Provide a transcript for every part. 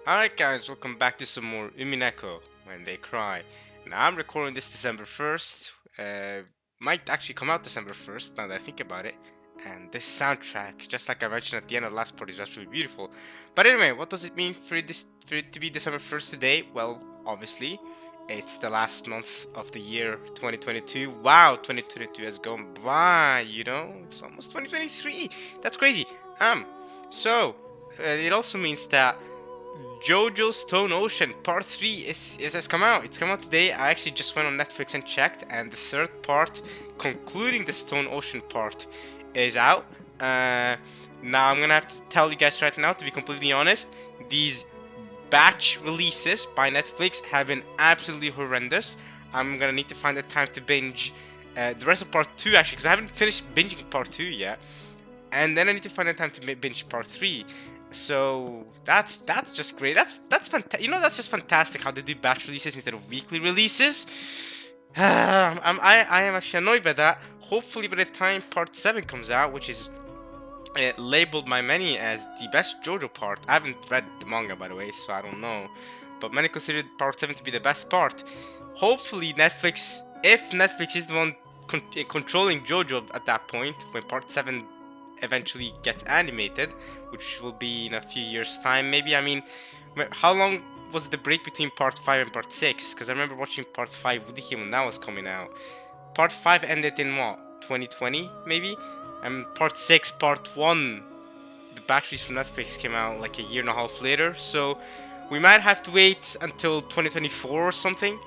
Alright guys, welcome back to some more Umineko When They Cry. Now I'm recording this December 1st, might actually come out December 1st now that I think about it. And this soundtrack, just like I mentioned at the end of the last part, is absolutely beautiful. But anyway, what does it mean for it to be December 1st today? Well, obviously, it's the last month of the year 2022. Wow, 2022 has gone by, it's almost 2023. That's crazy. It also means that JoJo's Stone Ocean Part 3 has come out. It's come out today. I actually just went on Netflix and checked, and the third part, concluding the Stone Ocean part, is out. Now I'm gonna have to tell you guys right now, to be completely honest, these batch releases by Netflix have been absolutely horrendous. I'm gonna need to find the time to binge the rest of Part 2 actually, because I haven't finished binging Part 2 yet. And then I need to find the time to binge Part 3. So that's just great. That's fantastic. That's just fantastic how they do batch releases instead of weekly releases. I am actually annoyed by that. Hopefully by the time Part 7 comes out, which is labeled by many as the best JoJo part. I haven't read the manga, by the way, so I don't know. But many consider Part 7 to be the best part. Hopefully Netflix, if Netflix is the one controlling JoJo at that point, when Part 7 eventually gets animated, which will be in a few years' time, maybe. I mean, how long was the break between Part 5 and Part 6? Because I remember watching Part 5 with him when that was coming out. Part 5 ended in what? 2020, maybe? And Part 6, Part 1, the batteries from Netflix came out like a year and a half later, so we might have to wait until 2024 or something.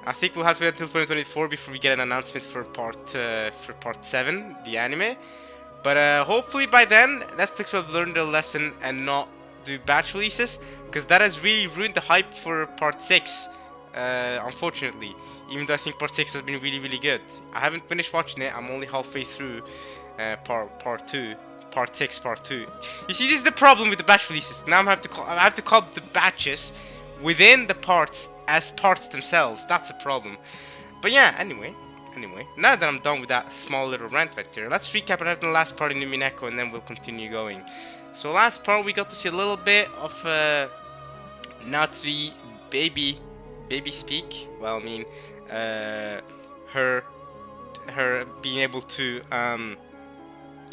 I think we'll have to wait until 2024 before we get an announcement for Part 7, the anime. But hopefully by then, Netflix will have learned their lesson and not do batch releases, because that has really ruined the hype for Part 6, unfortunately. Even though I think Part 6 has been really, really good. I haven't finished watching it, I'm only halfway through Part 2. Part 6, Part 2. You see, this is the problem with the batch releases. Now I have to call the batches within the parts as parts themselves. That's the problem. But yeah, anyway, now that I'm done with that small little rant right there, let's recap what happened in the last part in Umineko, and then we'll continue going. So last part we got to see a little bit of Natsui baby speak. Well, I mean, her being able to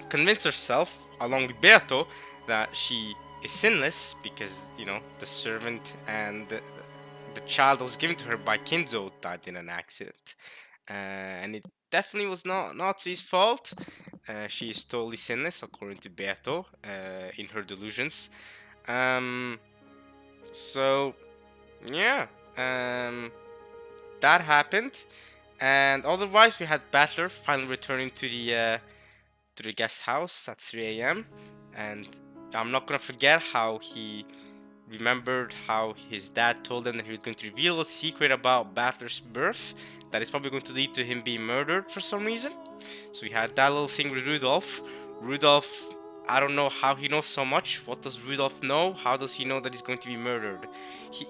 convince herself, along with Beato, that she is sinless, because the servant and the child that was given to her by Kinzo died in an accident. And it definitely was not Natsui's fault. She is totally sinless, according to Beato, in her delusions. So, yeah, that happened. And otherwise, we had Battler finally returning to the guest house at 3 a.m. And I'm not gonna forget how he remembered how his dad told him that he was going to reveal a secret about Battler's birth that is probably going to lead to him being murdered for some reason. So we had that little thing with Rudolph. I don't know how he knows so much. What does Rudolph know? How does he know that he's going to be murdered?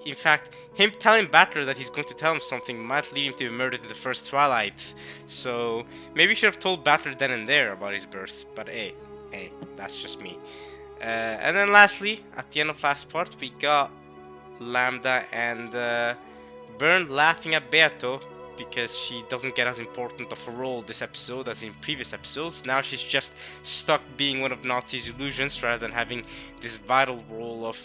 In fact, him telling Battler that he's going to tell him something might lead him to be murdered in the first Twilight. So maybe he should have told Battler then and there about his birth. But hey, that's just me. And then lastly, at the end of last part, we got Lambda and Bern laughing at Beato because she doesn't get as important of a role this episode as in previous episodes. Now she's just stuck being one of Natsui's illusions rather than having this vital role of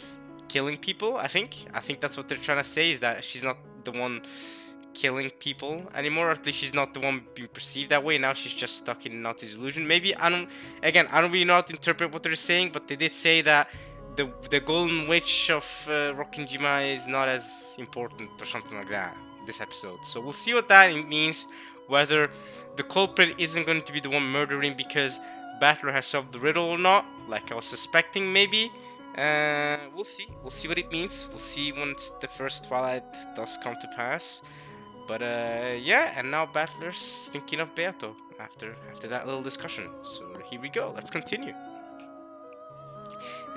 killing people, I think. I think that's what they're trying to say, is that she's not the one killing people anymore, or at least she's not the one being perceived that way. Now she's just stuck in Natsui's illusion. Maybe, I don't really know how to interpret what they're saying, but they did say that the golden witch of Rokkenjima is not as important or something like that this episode. So we'll see what that means, whether the culprit isn't going to be the one murdering because Battler has solved the riddle or not, like I was suspecting maybe. We'll see what it means. We'll see once the first Twilight does come to pass. But yeah, and now Battler's thinking of Beato after that little discussion. So here we go, let's continue.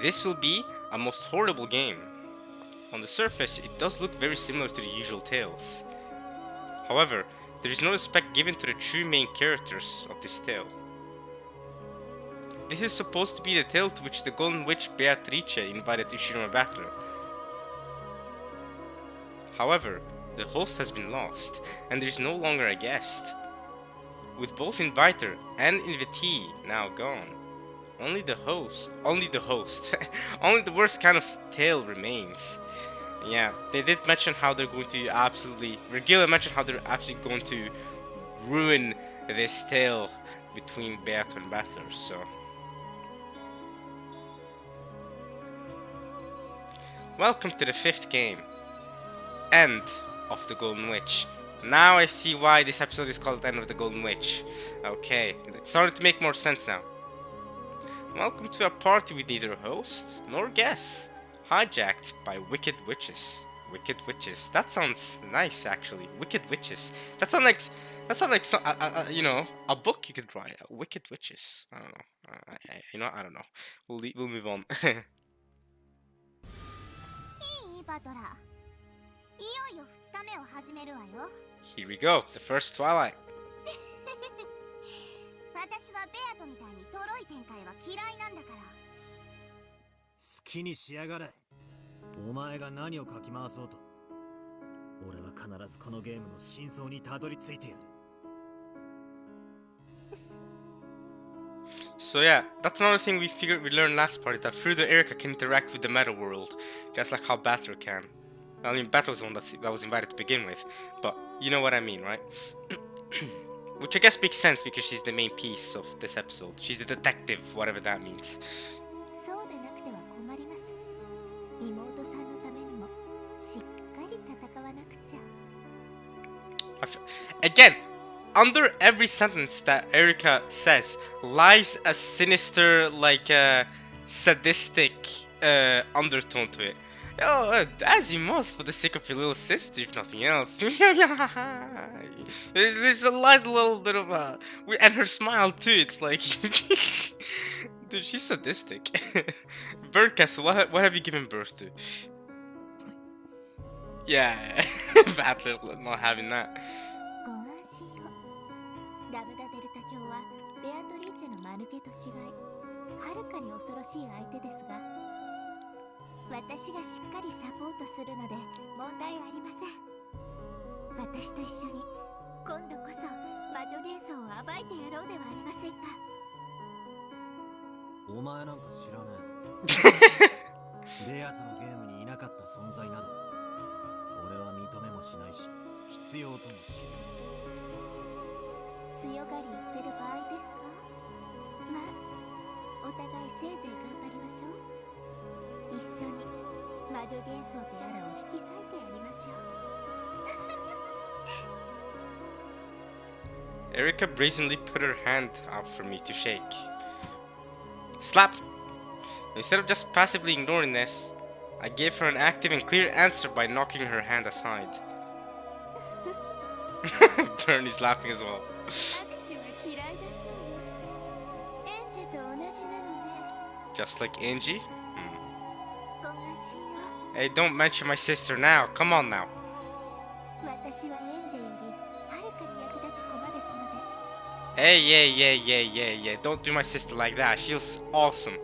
This will be a most horrible game. On the surface, it does look very similar to the usual tales. However, there is no respect given to the true main characters of this tale. This is supposed to be the tale to which the Golden Witch Beatrice invited Ushiroma Battler. However, the host has been lost, and there is no longer a guest. With both inviter and invitee now gone, only the host, only the worst kind of tale remains. Yeah, they did mention how they're going to Virgil mentioned how they're absolutely going to ruin this tale between Beato and Battler, so. Welcome to the 5th game. End of the Golden Witch. Now I see why this episode is called End of the Golden Witch. Okay, it's starting to make more sense now. Welcome to a party with neither host nor guests, hijacked by wicked witches. Wicked witches. That sounds nice, actually. Wicked witches. That sounds like some, you know, a book you could write. Wicked witches. I don't know. I don't know. We'll move on. Here we go. The first Twilight. 私はベアトみたいにトロい展開は嫌いなんだから。好きにしやがれ。お前が何をかき回そうと、俺は必ずこのゲームの真相にたどり着いてやる。So yeah, that's another thing we learned last part, is that Frudo Erica can interact with the meta world, just like how Battler can. I mean, Battler was the one that was invited to begin with, but you know what I mean, right? Which I guess makes sense because she's the main piece of this episode. She's the detective, whatever that means. Again, under every sentence that Erica says lies a sinister, like, sadistic undertone to it. Oh, as you must, for the sake of your little sister, if nothing else. There's a little bit of a... And her smile, too, it's like... Dude, she's sadistic. Birdcastle, what have you given birth to? Yeah, Battler's not having that. Erica brazenly put her hand out for me to shake. Slap! Instead of just passively ignoring this, I gave her an active and clear answer by knocking her hand aside. Bernie's laughing as well. Just like Angie? Hey, don't mention my sister now. Come on now. Hey, yeah. Don't do my sister like that. She's awesome.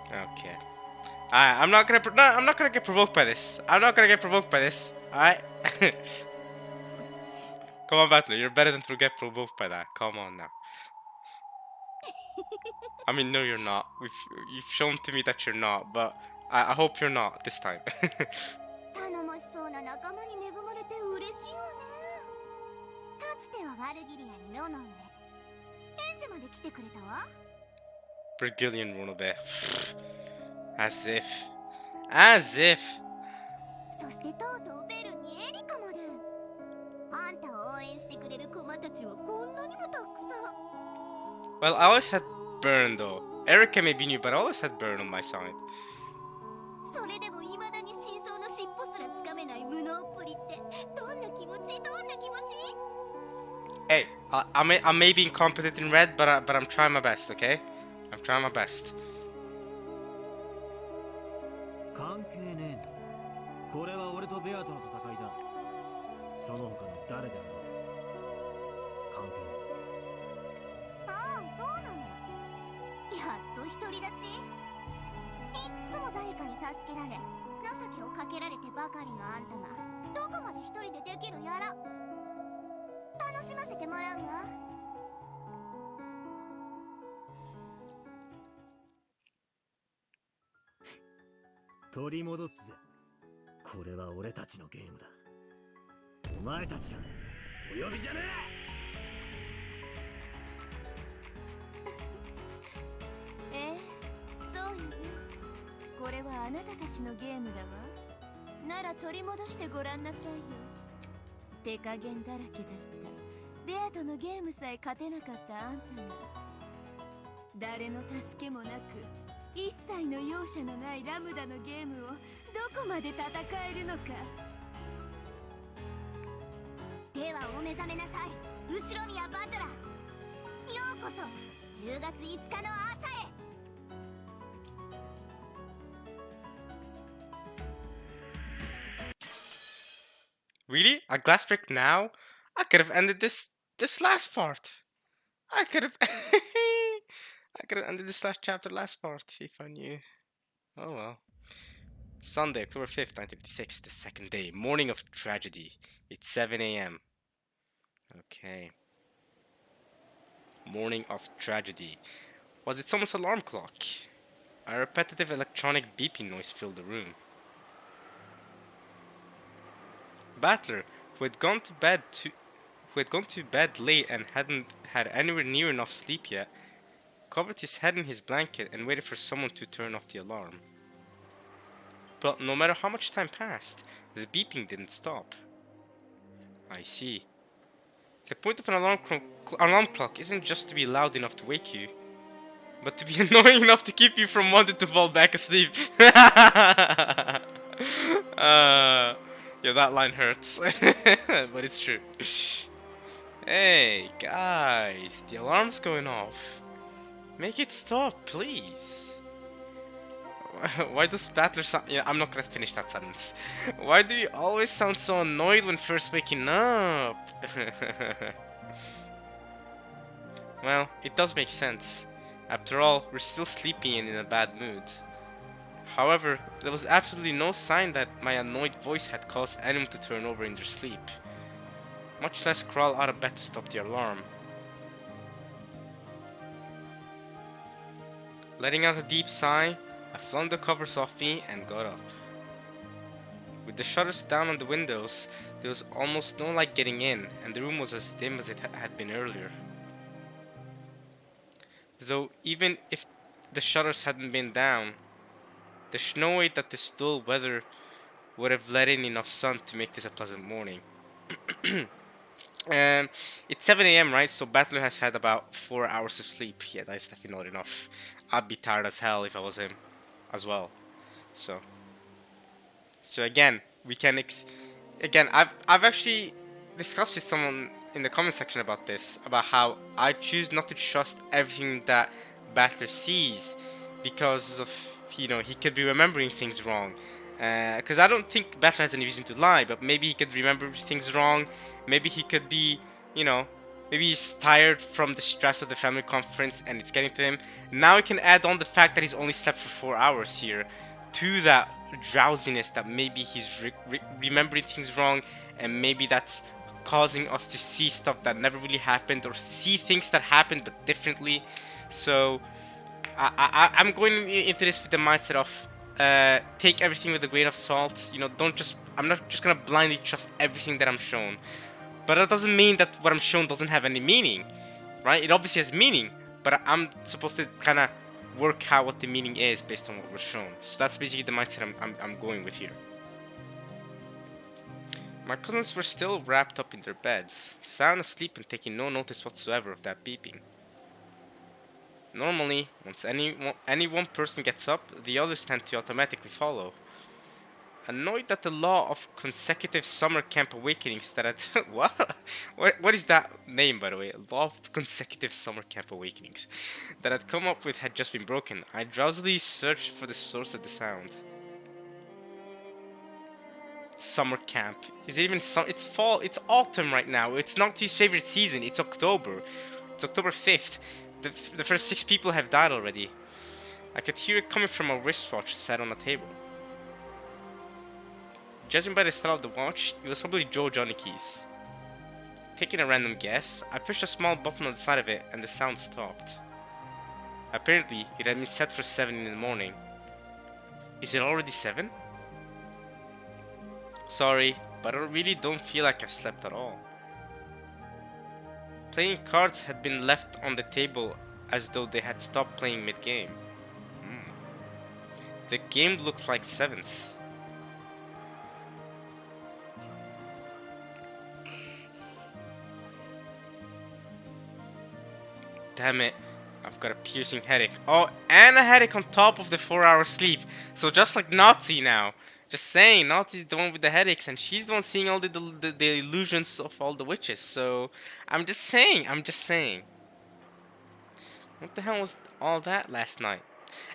Okay. I'm not gonna get provoked by this. Alright? Come on, Battler. You're better than to get provoked by that. Come on now. I mean, no, you're not. You've shown to me that you're not, but I hope you're not this time. Virgilian Runobe. As if. Well, I always had Burn though. Erica may be new, but I always had Burn on my side. Hey, I may be incompetent in red, but I'm trying my best, okay? I'm trying my best. つも誰かに助けられ情けをかけられてばかりのあんたがどこまで一人でできるやら楽しませてもらうわ。取り戻すぜ。これは俺たちのゲームだ。お前たちはお呼びじゃねえ。そうよね。これはあなたたちのゲームだわ。なら取り戻してごらんなさいよ。手加減だらけだったベアとのゲームさえ勝てなかったあんたが誰の助けもなく一切の容赦のないラムダのゲームをどこまで戦えるのか。ではお目覚めなさい後ろ宮バトラー。ようこそ10月5日の朝へ。Really? A glass brick now? I could have ended this last part. I could have I could have ended this last chapter last part if I knew. Oh well. Sunday, October 5th, 1956, the second day, morning of tragedy. It's 7 a.m. Okay. Morning of tragedy. Was it someone's alarm clock? A repetitive electronic beeping noise filled the room. Battler, who had gone to bed late and hadn't had anywhere near enough sleep yet, covered his head in his blanket and waited for someone to turn off the alarm. But no matter how much time passed, the beeping didn't stop. I see. The point of an alarm clock isn't just to be loud enough to wake you, but to be annoying enough to keep you from wanting to fall back asleep. Yeah, that line hurts, but it's true. Hey, guys, the alarm's going off. Make it stop, please. Why does Battler sound... Yeah, I'm not gonna finish that sentence. Why do you always sound so annoyed when first waking up? Well, it does make sense. After all, we're still sleepy and in a bad mood. However, there was absolutely no sign that my annoyed voice had caused anyone to turn over in their sleep, much less crawl out of bed to stop the alarm. Letting out a deep sigh, I flung the covers off me and got up. With the shutters down on the windows, there was almost no light getting in, and the room was as dim as it had been earlier. Though even if the shutters hadn't been down, there's no way that this dull weather would have let in enough sun to make this a pleasant morning. It's 7 a.m, right? So Battler has had about 4 hours of sleep. Yeah, that's definitely not enough. I'd be tired as hell if I was him as well. So again, we can again, I've actually discussed with someone in the comment section about this, about how I choose not to trust everything that Battler sees because of, you know, he could be remembering things wrong. Because I don't think Battler has any reason to lie, but maybe he could remember things wrong. Maybe he could be, you know, maybe he's tired from the stress of the family conference and it's getting to him. Now we can add on the fact that he's only slept for 4 hours here to that drowsiness, that maybe he's remembering things wrong, and maybe that's causing us to see stuff that never really happened, or see things that happened but differently. So I'm going into this with the mindset of take everything with a grain of salt. You know, I'm not just gonna blindly trust everything that I'm shown. But that doesn't mean that what I'm shown doesn't have any meaning, right? It obviously has meaning, but I'm supposed to kind of work out what the meaning is based on what we're shown. So that's basically the mindset I'm going with here. My cousins were still wrapped up in their beds, sound asleep and taking no notice whatsoever of that beeping. Normally, once any one person gets up, the others tend to automatically follow. Annoyed that the law of consecutive summer camp awakenings that had... what is that name, by the way? Law of consecutive summer camp awakenings that I'd come up with had just been broken. I drowsily searched for the source of the sound. Summer camp. Is it even it's fall? It's autumn right now. It's not his favorite season. It's October. It's October 5th. The first 6 people have died already. I could hear it coming from a wristwatch set on a table. Judging by the style of the watch, it was probably Joe Johnny Keys. Taking a random guess, I pushed a small button on the side of it and the sound stopped. Apparently, it had been set for 7 in the morning. Is it already 7? Sorry, but I really don't feel like I slept at all. Playing cards had been left on the table as though they had stopped playing mid-game. The game looked like sevens. Damn it, I've got a piercing headache. Oh, and a headache on top of the 4-hour sleep. So just like Nazi now. Just saying, Nazi's the one with the headaches and she's the one seeing all the illusions of all the witches. So, I'm just saying. What the hell was all that last night?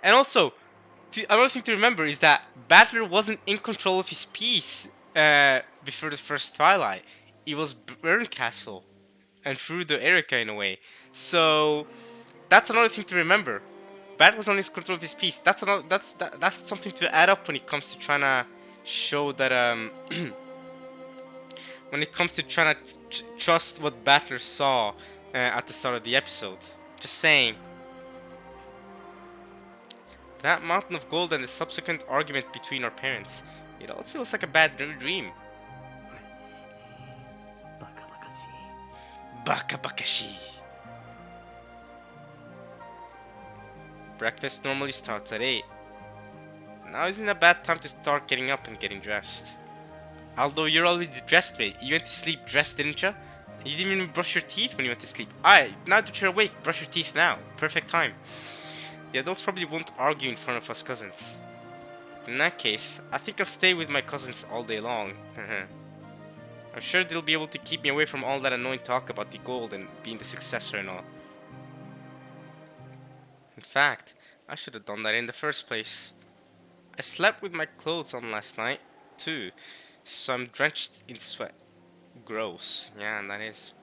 And also, another thing to remember is that Battler wasn't in control of his piece before the first Twilight. It was Burncastle. And through the Erica in a way. So that's another thing to remember. Bat was only in control of his piece. That's something to add up when it comes to trying to show that when it comes to trying to trust what Battler saw at the start of the episode. Just saying. That mountain of gold and the subsequent argument between our parents. It all feels like a bad dream. Bakabakashi. Breakfast normally starts at 8. Now isn't a bad time to start getting up and getting dressed. Although you're already dressed, mate. You went to sleep dressed, didn't you? You didn't even brush your teeth when you went to sleep. Alright, now that you're awake, brush your teeth now. Perfect time. The adults probably won't argue in front of us cousins. In that case, I think I'll stay with my cousins all day long. I'm sure they'll be able to keep me away from all that annoying talk about the gold and being the successor and all. In fact, I should have done that in the first place. I slept with my clothes on last night, too, so I'm drenched in sweat. Gross. Yeah,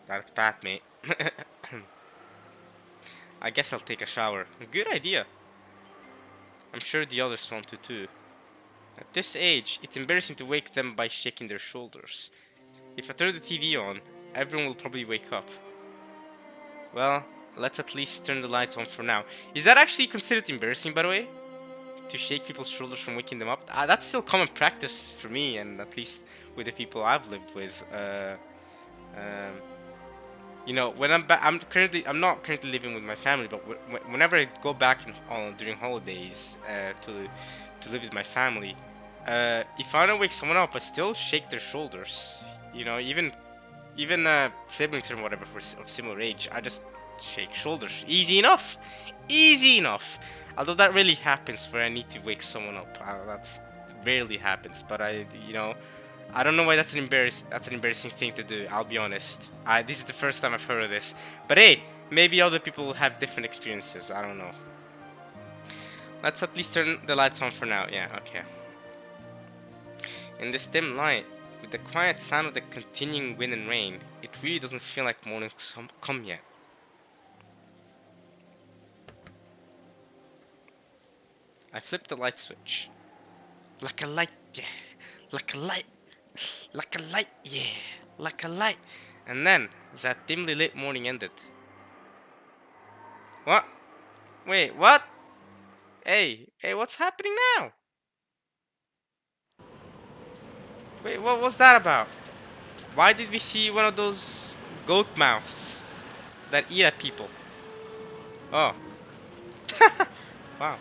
that's bad, mate. I guess I'll take a shower. Good idea. I'm sure the others want to too. At this age, it's embarrassing to wake them by shaking their shoulders. If I turn the TV on, everyone will probably wake up. Well, let's at least turn the lights on for now. Is that actually considered embarrassing, by the way? To shake people's shoulders from waking them up? That's still common practice for me, and at least with the people I've lived with. You know, when I'm not currently living with my family, but whenever I go back during holidays to live with my family, if I don't wake someone up, I still shake their shoulders. You know, even siblings or whatever of similar age, I just shake shoulders. Easy enough. Although that really happens where I need to wake someone up. That's rarely happens, but I don't know why that's an embarrassing thing to do. I'll be honest. This is the first time I've heard of this. But hey, maybe other people have different experiences. I don't know. Let's at least turn the lights on for now. Yeah, okay. In this dim light, with the quiet sound of the continuing wind and rain, it really doesn't feel like morning's come yet. I flipped the light switch. Like a light, yeah. Like a light. Like a light, yeah. Like a light. And then, that dimly lit morning ended. What? Wait, what? Hey, what's happening now? Wait, what was that about? Why did we see one of those goat mouths that eat at people? Oh. Wow.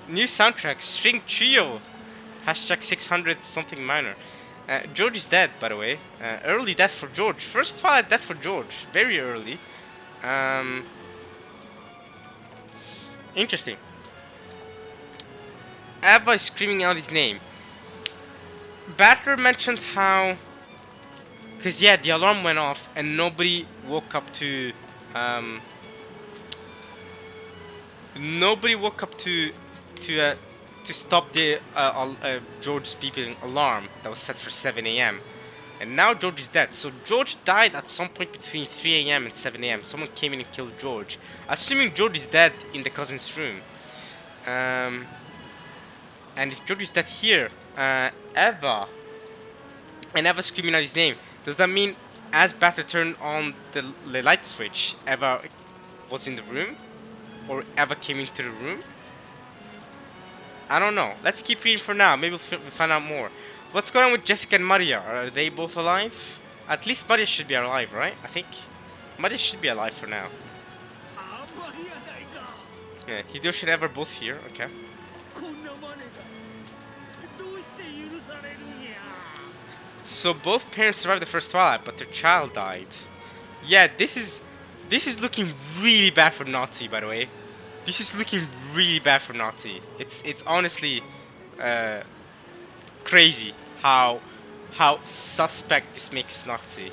New soundtrack, String Trio. Hashtag 600 something minor. George is dead, by the way. Early death for George. First Twilight death for George. Very early. Interesting. Abba is screaming out his name. Battler mentioned how... Because yeah, the alarm went off and nobody woke up to... Nobody woke up to stop the George's beeping alarm that was set for 7 a.m. And now George is dead. So George died at some point between 3 a.m. and 7 a.m. Someone came in and killed George. Assuming George is dead in the cousin's room. And if George is dead here, Eva. And Eva screaming out his name. Does that mean as Battler turned on the light switch, Eva was in the room? Or Eva came into the room? I don't know. Let's keep reading for now. Maybe we'll find out more. What's going on with Jessica and Maria? Are they both alive? At least Maria should be alive, right? I think Maria should be alive for now. Yeah, Hideyoshi and Eva are both here. Okay. So both parents survived the first Twilight, but their child died. Yeah, this is looking really bad for Nazi, by the way. This is looking really bad for Nazi. It's honestly crazy how suspect this makes Nazi.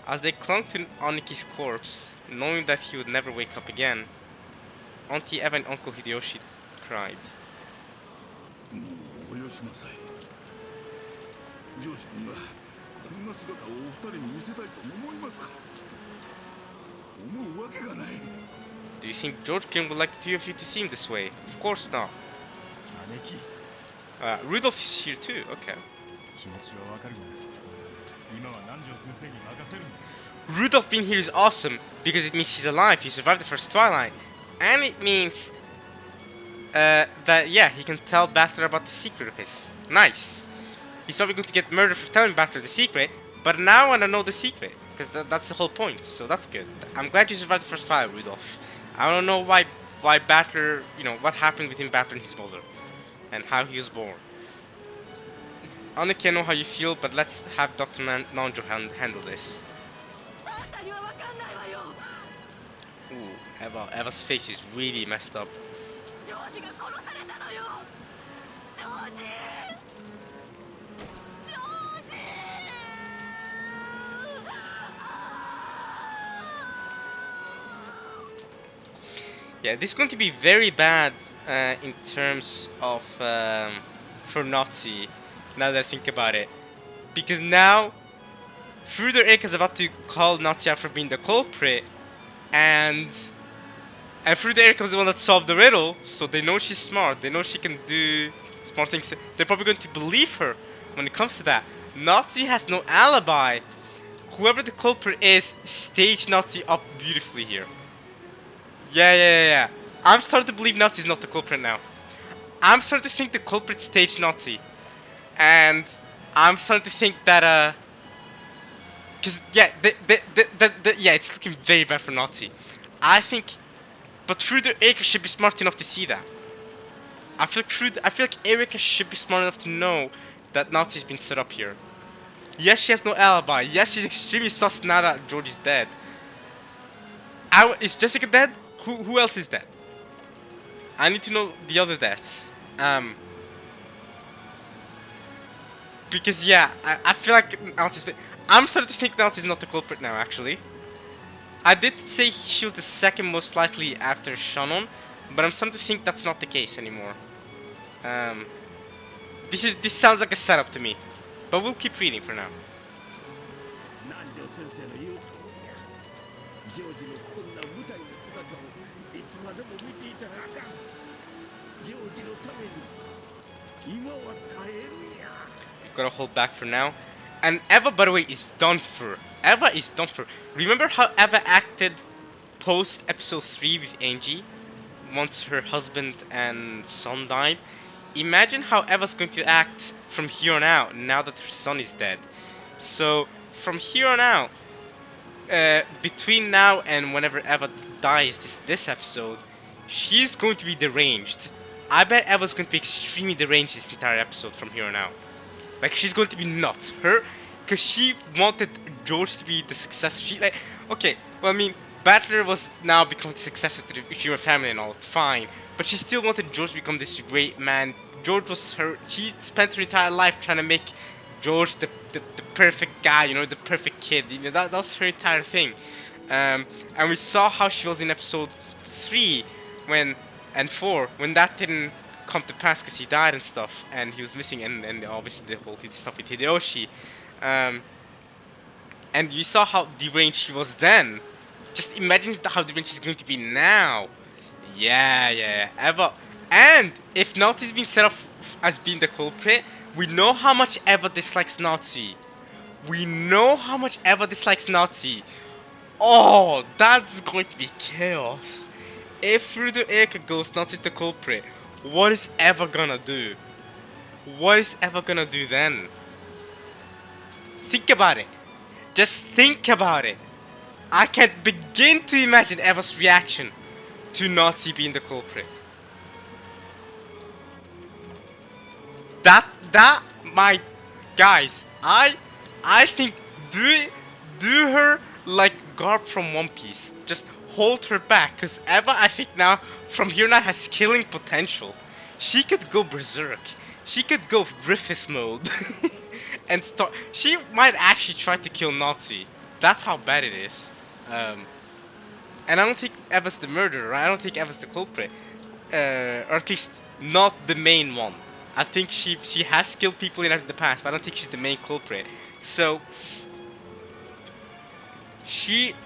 As they clung to Aniki's corpse, knowing that he would never wake up again, Auntie Eva and Uncle Hideyoshi cried. ジョージ君がこんな姿をお二人に見せたいと思いますか思うわけがない Do you think George King would like the two of you to see him this way? Of course not. 姉貴 Rudolph is here too, okay. 気持ちはわかるが今は南條先生に任せるんだ Rudolph being here is awesome because it means he's alive, he survived the first Twilight. And it means that, yeah, he can tell Battler about the secret of his. Nice. He's probably going to get murdered for telling Battler the secret, but now I want to know the secret, because that's the whole point, so that's good. I'm glad you survived the first Twilight, Rudolph. I don't know why Battler, you know, what happened between Battler and his mother, and how he was born. Aniki, I know how you feel, but let's have Dr. Nanjo handle this. Ooh, Eva's face is really messed up. Yeah, this is going to be very bad in terms of for Nazi, now that I think about it. Because now, Fruder Erika is about to call Nazi out for being the culprit, and Fruder Erika was the one that solved the riddle, so they know she's smart, they know she can do smart things. They're probably going to believe her when it comes to that. Nazi has no alibi. Whoever the culprit is, staged Nazi up beautifully here. Yeah. I'm starting to believe Nazi is not the culprit now. I'm starting to think the culprit staged Nazi. And I'm starting to think that, because, yeah, yeah, it's looking very bad for Nazi. I think, but Fruder Erika should be smart enough to see that. I feel like Erika should be smart enough to know that Nazi's been set up here. Yes, she has no alibi. Yes, she's extremely sus now that George is dead. Is Jessica dead? Who else is dead? I need to know the other deaths. Because yeah, I feel like Nazi's. I'm starting to think Nazi's not the culprit now. Actually, I did say she was the second most likely after Shannon, but I'm starting to think that's not the case anymore. This sounds like a setup to me, but we'll keep reading for now. We've got to hold back for now. And Eva, by the way, is done for. Eva is done for. Remember how Eva acted post episode 3 with Angie? Once her husband and son died? Imagine how Eva's going to act from here on out, now that her son is dead. So, from here on out, between now and whenever Eva dies this episode, she's going to be deranged. I bet Eva's going to be extremely deranged this entire episode from here on out. Like, she's going to be nuts. Because she wanted George to be the successor. Okay, well, I mean, Battler was now become the successor to the Uchiha family and all, fine. But she still wanted George to become this great man. George was she spent her entire life trying to make George the perfect guy, you know, the perfect kid. You know, that was her entire thing. And we saw how she was in episode 3 and 4, when that didn't come to pass because he died and stuff, and he was missing, and obviously the whole stuff with Hideyoshi. And you saw how deranged he was then. Just imagine how deranged he's going to be now. Yeah. Eva. And if Nauti's been set up as being the culprit, we know how much Eva dislikes Naughty. Oh, that's going to be chaos. If through the Erika goes Naughty's the culprit, what is Eva gonna do? Then? Think about it. Just think about it. I can't begin to imagine Eva's reaction to Nazi being the culprit. My guys, I think do her like Garp from One Piece. Just hold her back, cause Eva, I think now from here now has killing potential. She could go berserk. She could go Griffith mode and start. She might actually try to kill Nazi. That's how bad it is. And I don't think Eva's the murderer. I don't think Eva's the culprit, or at least not the main one. I think she has killed people in the past, but I don't think she's the main culprit. So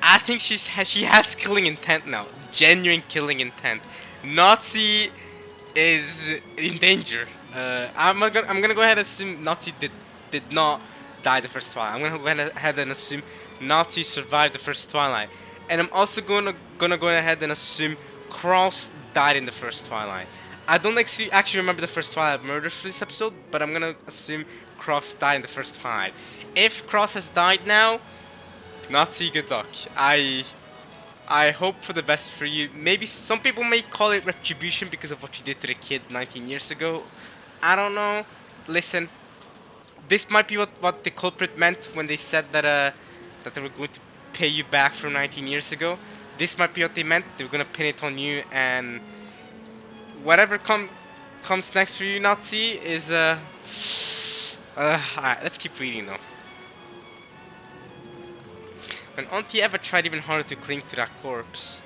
I think she has killing intent now, genuine killing intent. Nazi is in danger. I'm gonna go ahead and assume Nazi did not die the first Twilight. I'm gonna go ahead and assume Nazi survived the first Twilight, and I'm also gonna go ahead and assume Cross died in the first Twilight. I don't actually remember the first Twilight murders for this episode, but I'm gonna assume Cross died in the first Twilight. If Cross has died now, Nazi, good luck. I hope for the best for you. Maybe some people may call it retribution because of what you did to the kid 19 years ago. I don't know. Listen, this might be what the culprit meant when they said that they were going to pay you back from 19 years ago. This might be what they meant. They were gonna pin it on you, and whatever comes next for you, Nazi, is alright, let's keep reading though. When Auntie Eva tried even harder to cling to that corpse,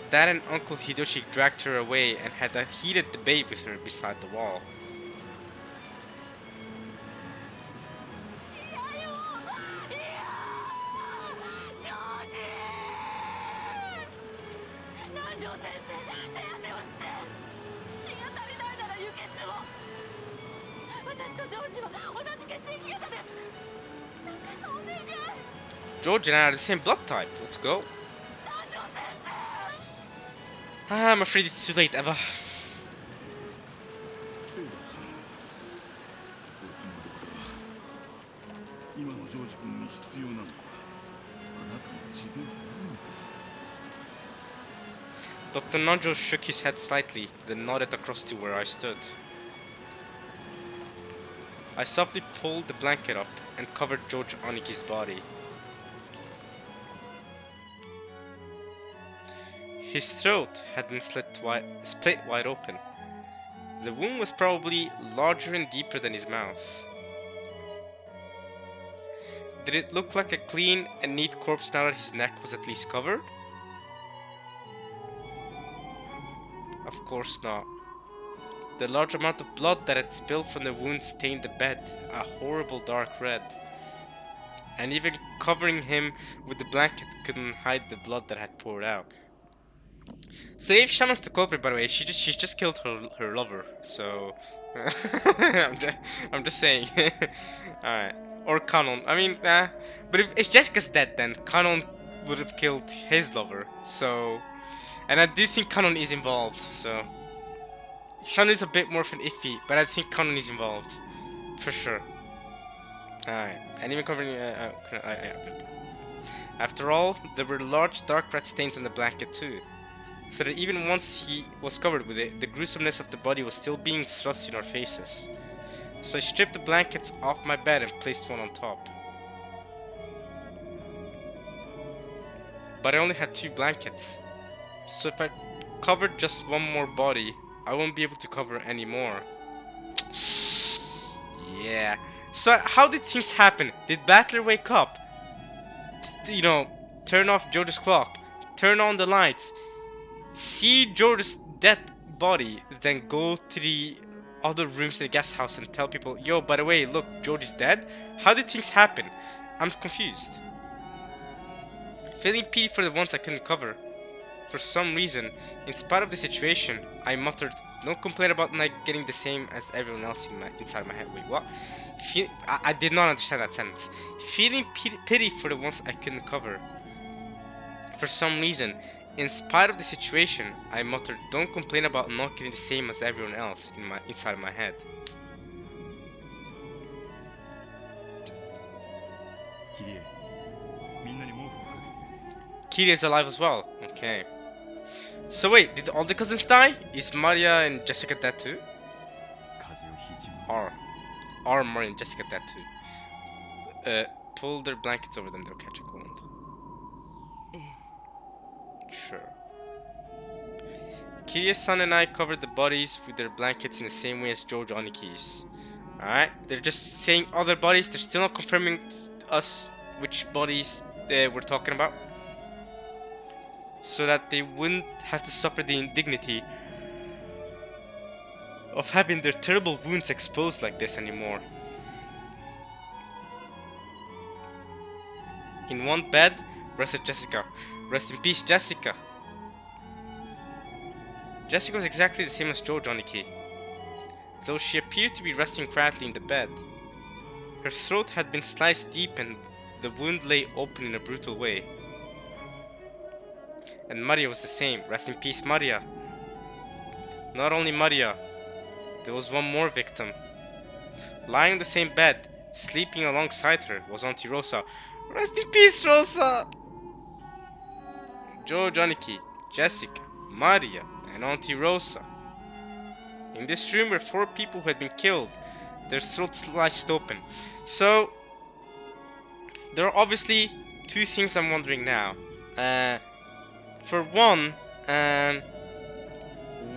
Dad and Uncle Hideyoshi dragged her away and had a heated debate with her beside the wall. George and I are the same blood type. Let's go. I'm afraid it's too late, Eva. 今のジョージ君に必要なのはあなたの血ではないのです。 Dr. Nonjo shook his head slightly, then nodded across to where I stood. I softly pulled the blanket up and covered George Oniki's body. His throat had been split wide open. The wound was probably larger and deeper than his mouth. Did it look like a clean and neat corpse now that his neck was at least covered? Of course not. The large amount of blood that had spilled from the wound stained the bed a horrible dark red. And even covering him with the blanket couldn't hide the blood that had poured out. So if Shaman's the culprit, by the way, she just killed her lover. So I'm just saying. Alright. Or Kanon. I mean, but if Jessica's dead, then Kanon would have killed his lover. So, and I do think Kanon is involved. So Shan is a bit more of an iffy, but I think Kanon is involved for sure. Alright, and even covering. After all, there were large dark red stains on the blanket too, so that even once he was covered with it, the gruesomeness of the body was still being thrust in our faces. So I stripped the blankets off my bed and placed one on top. But I only had 2 blankets, so if I covered just one more body, I won't be able to cover any more. Yeah. So how did things happen? Did Battler wake up? You know, turn off George's clock, turn on the lights, see George's dead body, then go to the other rooms in the guest house and tell people, yo, by the way, look, George is dead? How did things happen? I'm confused. Feeling pity for the ones I couldn't cover. For some reason, in spite of the situation, I muttered, don't complain about not getting the same as everyone else inside my head. Wait, what? I did not understand that sentence. Feeling pity for the ones I couldn't cover. For some reason, in spite of the situation, I muttered, don't complain about not getting the same as everyone else inside my head. Kirie is alive as well. Okay. So wait, did all the cousins die? Is Maria and Jessica dead too? Are Maria and Jessica dead too? Pull their blankets over them, they'll catch a cold. Sure. Kirie's son and I covered the bodies with their blankets in the same way as George Oniki's. Alright, they're just saying other bodies, they're still not confirming to us which bodies we're talking about. So that they wouldn't have to suffer the indignity of having their terrible wounds exposed like this anymore. In one bed rested Jessica. Rest in peace, Jessica. Jessica was exactly the same as George Oniki, though she appeared to be resting quietly in the bed. Her throat had been sliced deep and the wound lay open in a brutal way. And Maria was the same. Rest in peace, Maria. Not only Maria, there was one more victim. Lying on the same bed, sleeping alongside her, was Auntie Rosa. Rest in peace, Rosa! George Oniki, Jessica, Maria, and Auntie Rosa. In this room were 4 people who had been killed, their throats sliced open. So, there are obviously 2 things I'm wondering now. For one,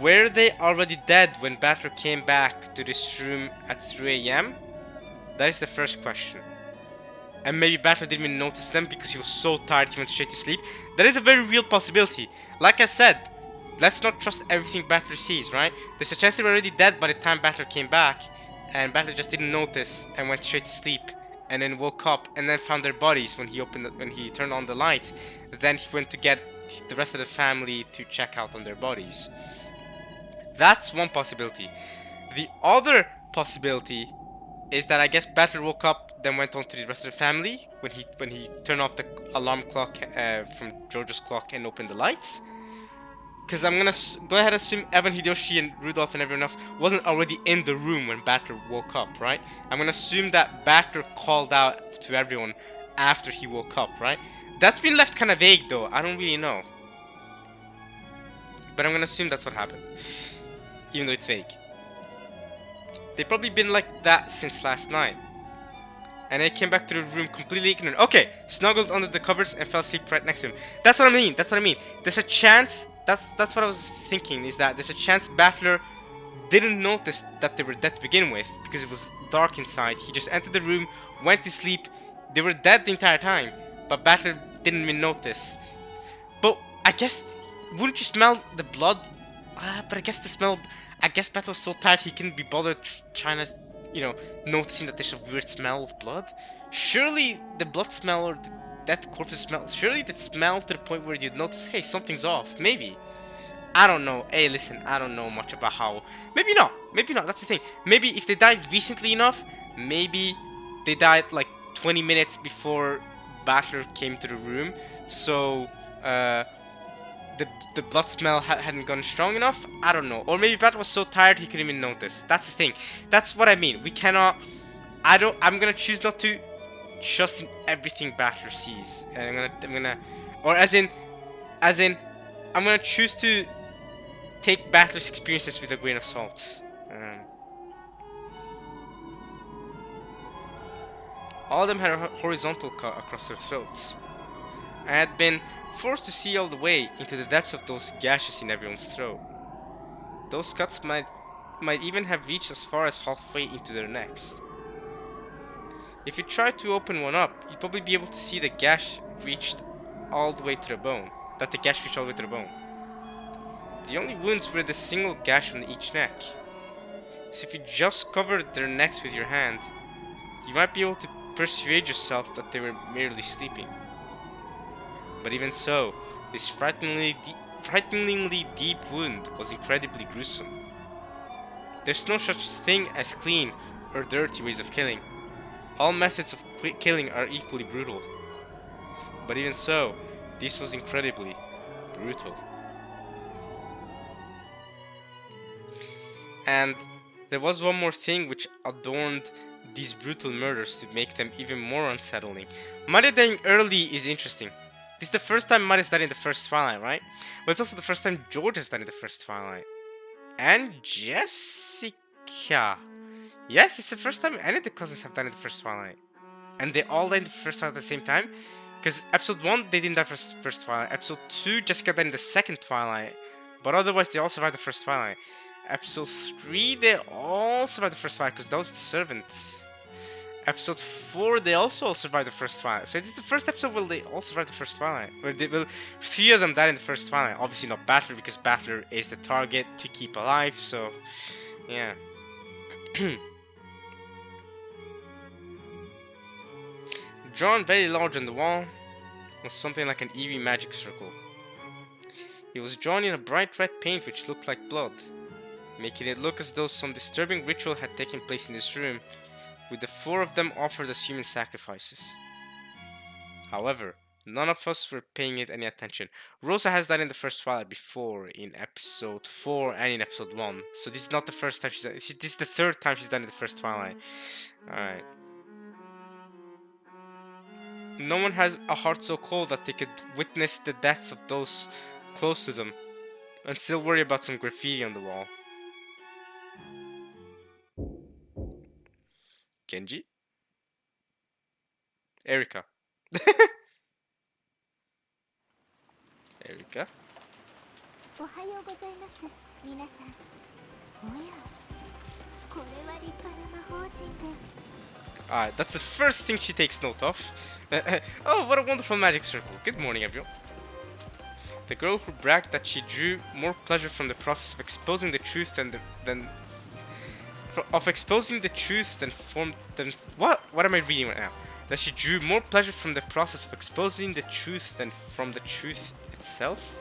were they already dead when Battler came back to this room at 3 AM? That is the first question. And maybe Battler didn't even notice them because he was so tired he went straight to sleep. That is a very real possibility. Like I said, let's not trust everything Battler sees, right? There's a chance they were already dead by the time Battler came back, and Battler just didn't notice and went straight to sleep, and then woke up and then found their bodies when he turned on the lights. Then he went to get the rest of the family to check out on their bodies. That's one possibility. The other possibility is that I guess Battler woke up, then went on to the rest of the family when he turned off the alarm clock from George's clock and opened the lights. Because I'm gonna go ahead and assume Evan, Hideyoshi, and Rudolph and everyone else wasn't already in the room when Battler woke up, right? I'm gonna assume that Battler called out to everyone after he woke up, right? That's been left kind of vague though, I don't really know. But I'm gonna assume that's what happened, even though it's vague. They've probably been like that since last night. And they came back to the room completely ignorant. Okay, snuggled under the covers and fell asleep right next to him. That's what I mean, that's what I mean. There's a chance, that's what I was thinking, is that there's a chance Battler didn't notice that they were dead to begin with, because it was dark inside. He just entered the room, went to sleep, they were dead the entire time, but Battler didn't even notice. But I guess, wouldn't you smell the blood? But I guess the smell, I guess Battler's so tired he couldn't be bothered trying to, you know, noticing that there's a weird smell of blood. Surely the blood smell or the dead corpse smell, surely that smell to the point where you'd notice, hey, something's off, maybe. I don't know. Hey, listen, I don't know much about how. Maybe not, that's the thing. Maybe if they died recently enough, maybe they died like 20 minutes before Battler came to the room, so the blood smell hadn't gone strong enough. I don't know. Or maybe Battler was so tired he couldn't even notice. That's the thing. That's what I mean. We cannot. I'm gonna choose not to trust in everything Battler sees, and I'm gonna, or as in, I'm gonna choose to take Battler's experiences with a grain of salt. All of them had a horizontal cut across their throats. I had been forced to see all the way into the depths of those gashes in everyone's throat. Those cuts might even have reached as far as halfway into their necks. If you tried to open one up, you'd probably be able to see the gash reached all the way to the bone. The gash reached all the way to the bone. The only wounds were the single gash on each neck. So if you just covered their necks with your hand, you might be able to persuade yourself that they were merely sleeping. But even so, this frighteningly deep wound was incredibly gruesome. There's no such thing as clean or dirty ways of killing. All methods of killing are equally brutal. But even so, this was incredibly brutal. And there was one more thing which adorned these brutal murders to make them even more unsettling. Maria dying early is interesting. This is the first time Maria's died in the first Twilight, right? But it's also the first time George has died in the first Twilight. And Jessica. Yes, it's the first time any of the cousins have died in the first Twilight. And they all died in the first Twilight at the same time. Because episode 1, they didn't die first Twilight. Episode 2, Jessica died in the second Twilight. But otherwise, they all survived the first Twilight. Episode 3, they all survived the first Twilight because those were the servants. Episode 4, they also all survived the first Twilight. So it's the first episode where they all survived the first Twilight. Where 3 of them died in the first Twilight. Obviously not Battler because Battler is the target to keep alive. So, yeah. Drawn very large on the wall was something like an eerie magic circle. It was drawn in a bright red paint which looked like blood, making it look as though some disturbing ritual had taken place in this room, with the 4 of them offered as human sacrifices. However, none of us were paying it any attention. Rosa has died in the first Twilight before, in episode 4 and in episode 1, so this is not the first time she's died. This is the 3rd time she's died in the first Twilight. Alright. No one has a heart so cold that they could witness the deaths of those close to them and still worry about some graffiti on the wall. Genji? Erika. Erika? Alright, that's the first thing she takes note of. Oh, what a wonderful magic circle. Good morning, everyone. The girl who bragged that she drew more pleasure from the process of exposing the truth than what am I reading right now? That she drew more pleasure from the process of exposing the truth than from the truth itself?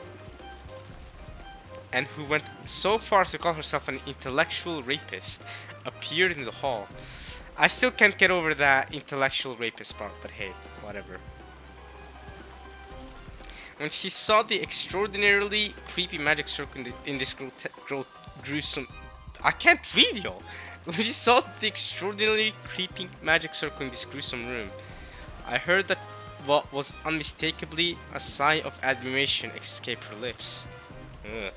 And who went so far as to call herself an intellectual rapist appeared in the hall. I still can't get over that intellectual rapist part, but hey, whatever. When she saw the extraordinarily creepy magic circle in this gruesome... I can't read, y'all! When she saw the extraordinarily creepy magic circle in this gruesome room, I heard that what was unmistakably a sigh of admiration escape her lips. Ugh.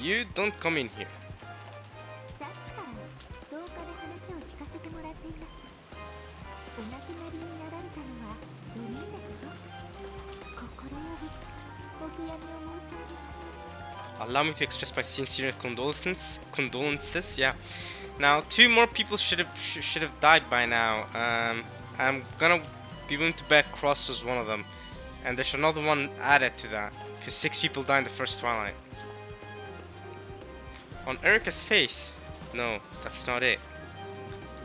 You don't come in here. Allow me to express my sincere condolences. Yeah. Now, 2 more people should have died by now. I'm gonna be willing to bet Cross was one of them, and there's another one added to that because 6 people died in the first Twilight. On Erika's face, no, that's not it.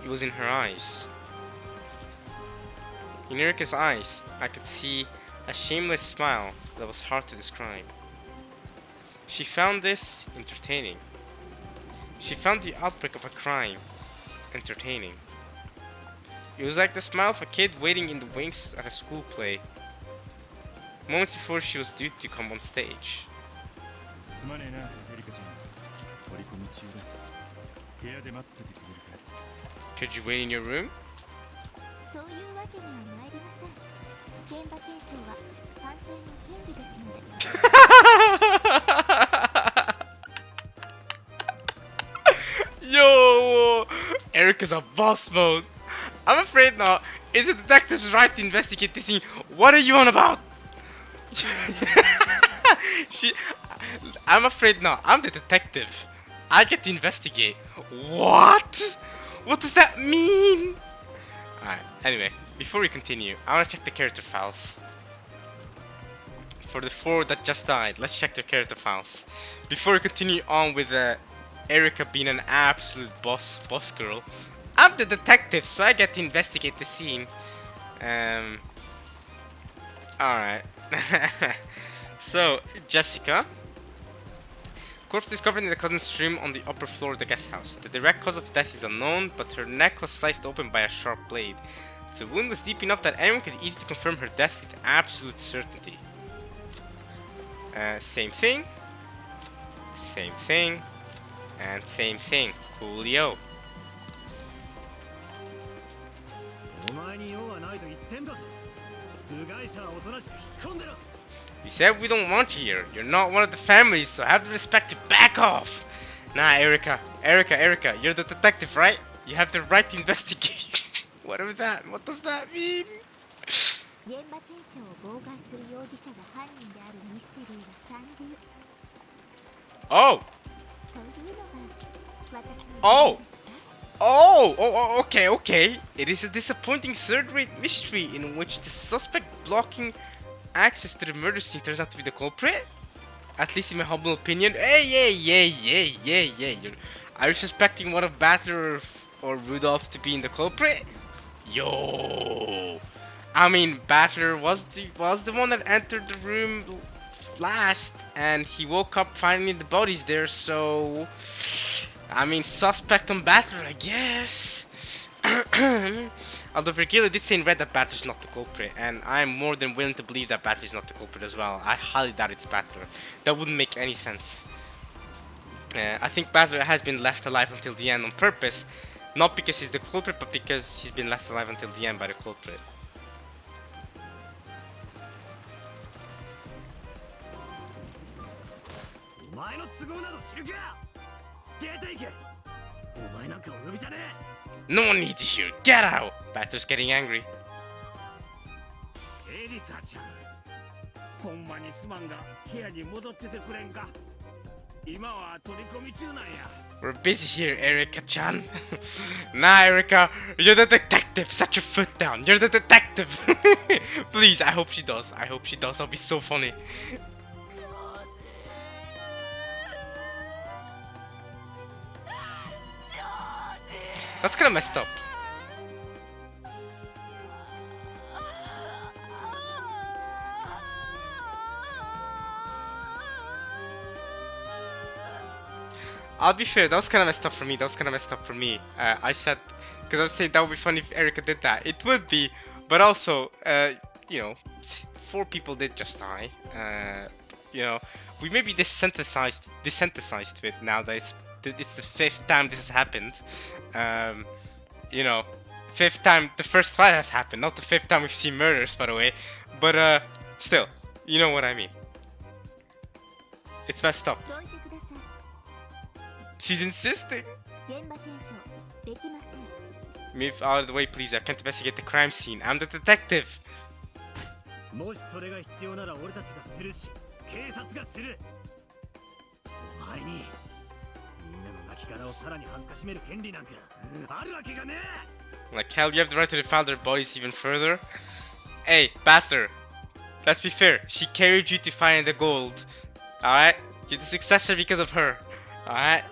It was in her eyes. In Erika's eyes, I could see a shameless smile that was hard to describe. She found this entertaining. She found the outbreak of a crime entertaining. It was like the smile of a kid waiting in the wings at a school play, moments before she was due to come on stage. Could you wait in your room? Yo! Erika's a boss mode. I'm afraid not. Is the detective's right to investigate this scene? What are you on about? I'm afraid not. I'm the detective. I get to investigate. What? What does that mean? Alright, anyway, before we continue, I want to check the character files. For the 4 that just died, let's check their character files. Before we continue on with Erica being an absolute boss girl. I'm the detective, so I get to investigate the scene. Alright. So, Jessica. Corpse discovered in the cousin's stream on the upper floor of the guest house. The direct cause of death is unknown, but her neck was sliced open by a sharp blade. The wound was deep enough that anyone could easily confirm her death with absolute certainty. Same thing, and same thing. Coolio. You said we don't want you here. You're not one of the families, so have the respect to back off. Nah, Erica, you're the detective, right? You have the right to investigate. What does that mean? Oh! Okay. It is a disappointing third-rate mystery in which the suspect blocking access to the murder scene turns out to be the culprit? At least in my humble opinion. Hey. Are you suspecting one of Battler or Rudolph to be in the culprit? Yo! I mean, Battler was the one that entered the room last, and he woke up finding the bodies there, so... I mean, suspect on Battler, I guess. Although Virgilio did say in red that Battler's not the culprit, and I'm more than willing to believe that Battler's not the culprit as well. I highly doubt it's Battler. That wouldn't make any sense. I think Battler has been left alive until the end on purpose, not because he's the culprit, but because he's been left alive until the end by the culprit. No one needs you here. Get out! Battler's getting angry. We're busy here, Erica-chan. Nah, Erica, you're the detective. Set your foot down. You're the detective. Please, I hope she does. That'll be so funny. That's kind of messed up. I'll be fair, that was kind of messed up for me. I said, because I was saying that would be funny if Erica did that. It would be, but also, you know, 4 people did just die. You know, we may be desensitized to it now that it's the 5th time this has happened. You know, 5th time the first fight has happened, not the 5th time we've seen murders, by the way. But still, you know what I mean. It's messed up. She's insisting. Move out of the way, please. I can't investigate the crime scene. I'm the detective. Like hell, you have the right to defile their bodies even further. Hey, Battler. Let's be fair. She carried you to find the gold. Alright? You're the successor because of her. Alright?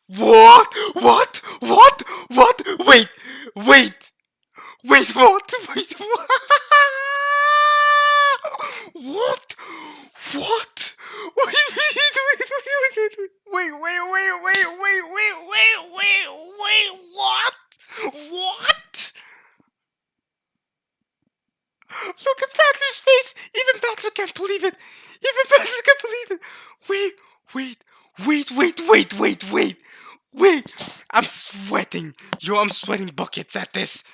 What? Wait, what? Wait, what? What? What? Look at Battler's face! Even Battler can't believe it! Wait! I'm sweating! I'm sweating buckets at this!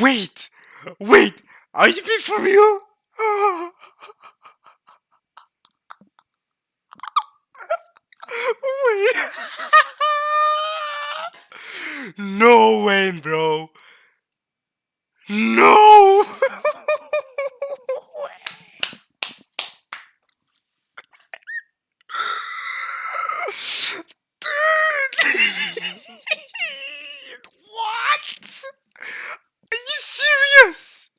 Wait! Are you being for real? Wait! No way, bro! No! Dude! What? Are you serious?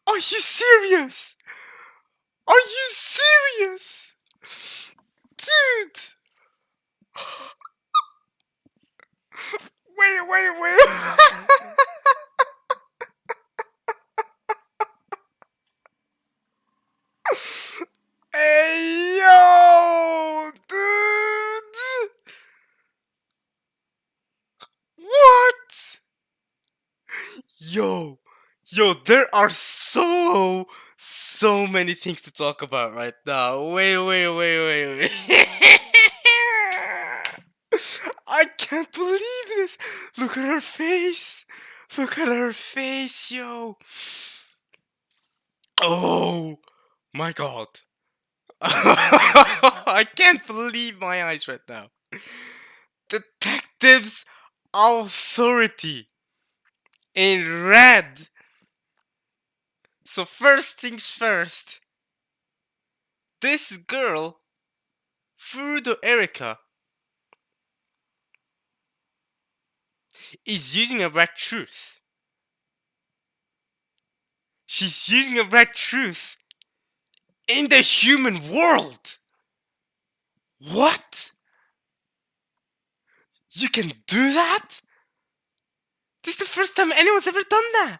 Are you serious? Are you serious? Dude! Wait. Hey, yo! Dude! What? Yo! Yo, there are so many things to talk about right now. Wait. I can't believe this. Look at her face. Look at her face, yo. Oh my god. I can't believe my eyes right now. Detective's authority in red. So first things first. This girl, Furudo Erika, is using a red truth. She's using a red truth in the human world. What? You can do that? This is the first time anyone's ever done that.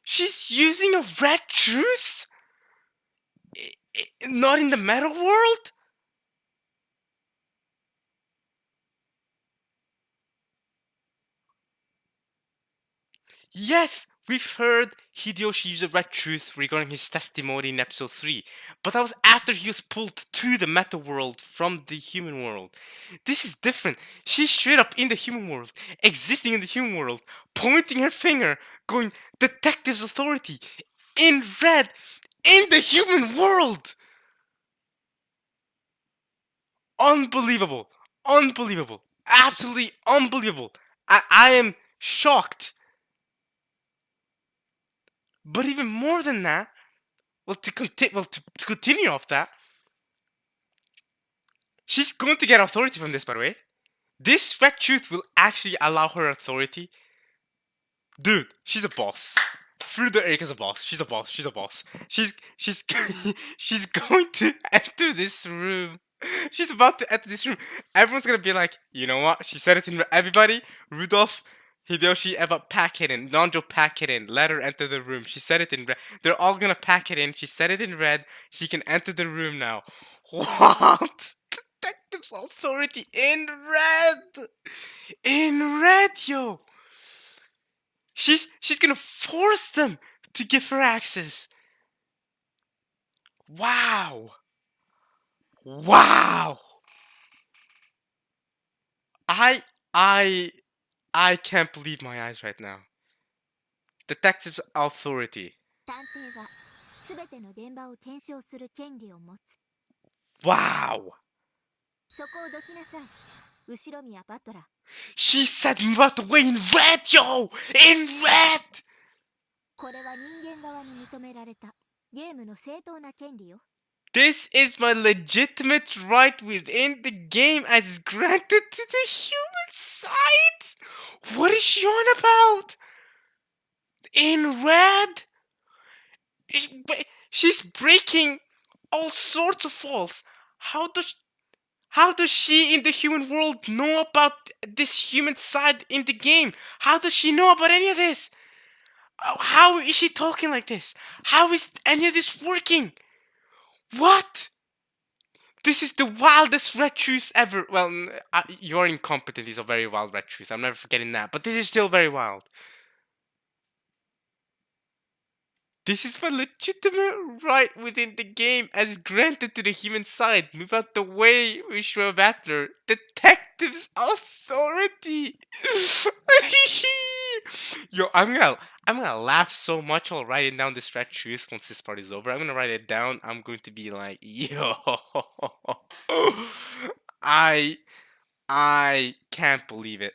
She's using a red truth? Not in the meta world? Yes, we've heard Hideyoshi use a red truth regarding his testimony in episode 3, but that was after he was pulled to the meta world from the human world. This is different. She's straight up in the human world, existing in the human world, pointing her finger, going, Detective's authority, in red, in the human world! Unbelievable. Unbelievable. Absolutely unbelievable. I am shocked. But even more than that, to continue off that, she's going to get authority from this, by the way. This red truth will actually allow her authority. Dude, she's a boss. Fruda Erika's a boss. She's a boss. She's a boss. She's she's going to enter this room. She's about to enter this room. Everyone's gonna be like, you know what? She said it in everybody. Rudolph, Hideyoshi, Eva, pack it in. Nanjo, pack it in. Let her enter the room. She said it in red. They're all gonna pack it in. She said it in red. She can enter the room now. What? Detective's authority in red. In red, yo. She's gonna force them to give her access. Wow. Wow. I I I can't believe my eyes right now. Detective's authority. 探偵は全ての現場を検証する権利を持つ。 Wow. そこをどきなさい。後ろ宮バトラー。 She said move out the way in red, yo! In red! これは人間側に認められたゲームの正当な権利よ。 This is my legitimate right within the game as granted to the human side? What is she on about? In red? She's breaking all sorts of walls. How does she in the human world know about this human side in the game? How does she know about any of this? How is she talking like this? How is any of this working? What? This is the wildest red truth ever. Well, your incompetent is a very wild red truth. I'm never forgetting that. But this is still very wild. This is my legitimate right within the game as granted to the human side. Move out the way, Ushima Battler. Detective's authority. Yo, I'm gonna laugh so much while writing down this red truth once this part is over. I'm gonna write it down. I'm going to be like, yo, I can't believe it.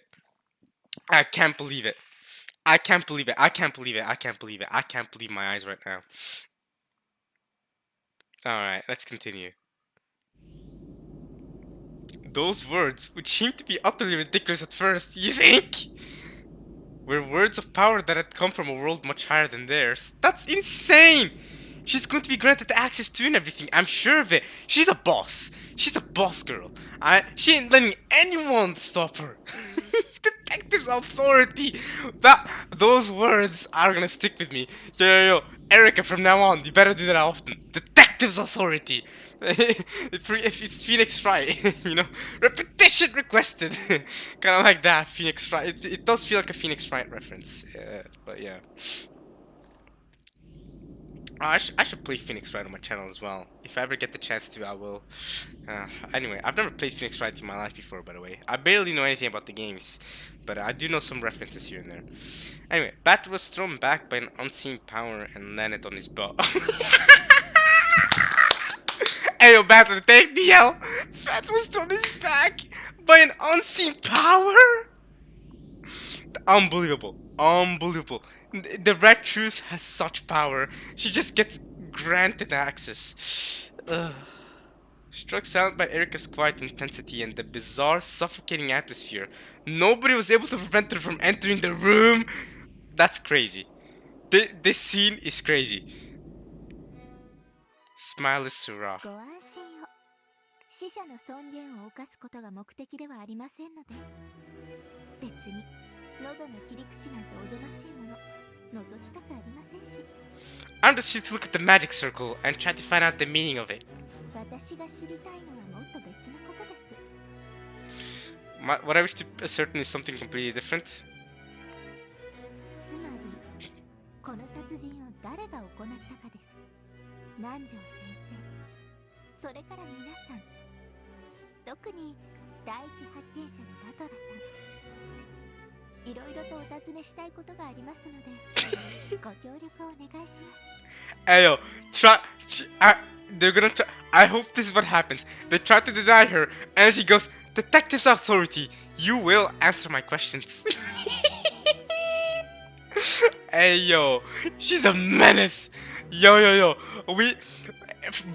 I can't believe it. I can't believe it. I can't believe it. I can't believe it. I can't believe my eyes right now. Alright, let's continue. Those words, which seemed to be utterly ridiculous at first, you think? Were words of power that had come from a world much higher than theirs. That's insane! She's going to be granted access to and everything, I'm sure of it. She's a boss. She's a boss girl. She ain't letting anyone stop her. Detective's authority. Those words are gonna stick with me. Yo, Erica, from now on, you better do that often. Detective's authority. If it's Phoenix Wright, you know, repetition requested. Kind of like that, Phoenix Wright. It does feel like a Phoenix Wright reference, but yeah. Oh, I should play Phoenix Wright on my channel as well. If I ever get the chance to, I will. Anyway, I've never played Phoenix Wright in my life before, by the way. I barely know anything about the games, but I do know some references here and there. Anyway, Bat was thrown back by an unseen power and landed on his butt. Hey, yo, Battler, take the L! Bat was thrown his back by an unseen power? Unbelievable. Unbelievable. The Red Truth has such power. She just gets granted access. Struck silent by Erica's quiet intensity and the bizarre, suffocating atmosphere, nobody was able to prevent her from entering the room. That's crazy. This scene is crazy. Smile is Surah. ご安心を。死者の尊厳を侵すことが目的ではありませんので。別に喉の切り口なんておぞましいもの覗きたくありませんし。I'm just here to look at the magic circle and try to find out the meaning of it. 私が知りたいのはもっと別のことです。What I wish to ascertain is something completely different. つまり、この殺人を誰が行ったかです。南條先生、それから皆さん、特に第一発見者のバトラさん、いろいろとお尋ねしたいことがありますので、ご協力をお願いします。Hey yo, they're gonna try. I hope this is what happens. They try to deny her, and she goes, "Detective's authority, you will answer my questions." Hey yo, she's a menace. Yo.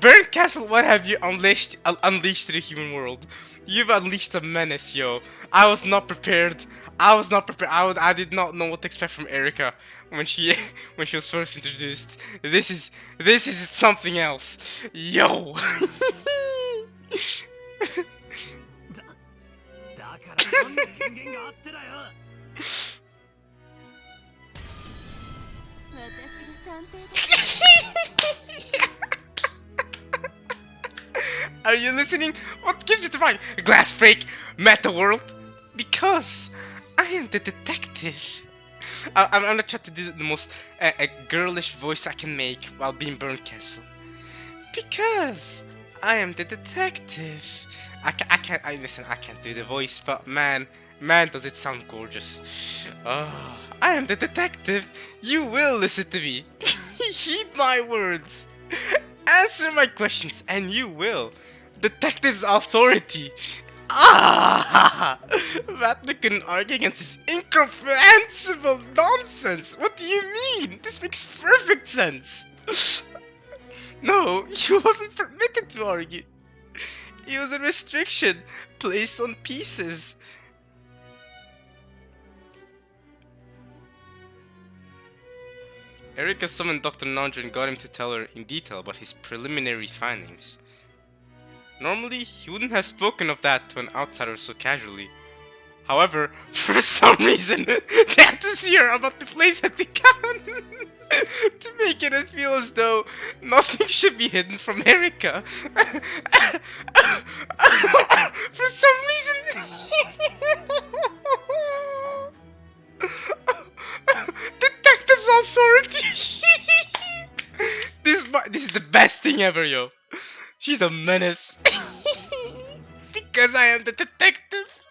Burnt Castle, what have you unleashed to the human world? You've unleashed a menace, yo. I was not prepared. I did not know what to expect from Erica when she was first introduced. This is something else. Yo. だからどんな権限があってだよ。私が探偵だ。Are you listening? What gives you the right? Glass break, meta world? Because I am the detective. I'm gonna try to do the most girlish voice I can make while being Burnt Castle. Because I am the detective. I can't do the voice, but man, does it sound gorgeous. Oh, I am the detective. You will listen to me. Heed my words. Answer my questions, and you will. Detective's authority. Ratner couldn't argue against this incomprehensible nonsense. What do you mean? This makes perfect sense. No, he wasn't permitted to argue. It was a restriction placed on pieces. Erica summoned Dr. Nandra and got him to tell her in detail about his preliminary findings. Normally, he wouldn't have spoken of that to an outsider so casually. However, for some reason, the atmosphere about the place had begun to make it feel as though nothing should be hidden from Erica. For some reason... Detective's authority! This is the best thing ever, yo. She's a menace. Because I am the detective.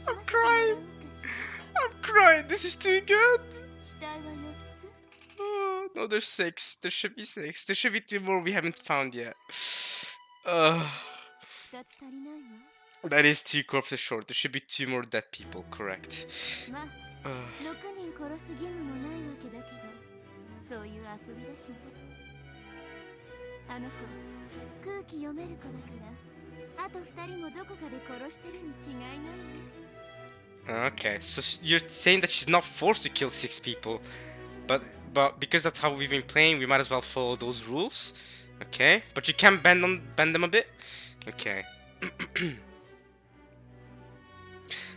I'm crying. I'm crying. This is too good. Oh, no, there's 6. There should be 6. There should be 2 more we haven't found yet. 2つ足りないわ。 That is 2 corpses short. There should be 2 more dead people, correct. まあ Uh, 6人殺す義務もないわけだけど、そういう遊びだしね。あの子空気読める子だから、あと2人もどこかで殺してるに違いないね。 okay, so you're saying that she's not forced to kill 6 people, but because that's how we've been playing, we might as well follow those rules. Okay, but you can bend them a bit. Okay.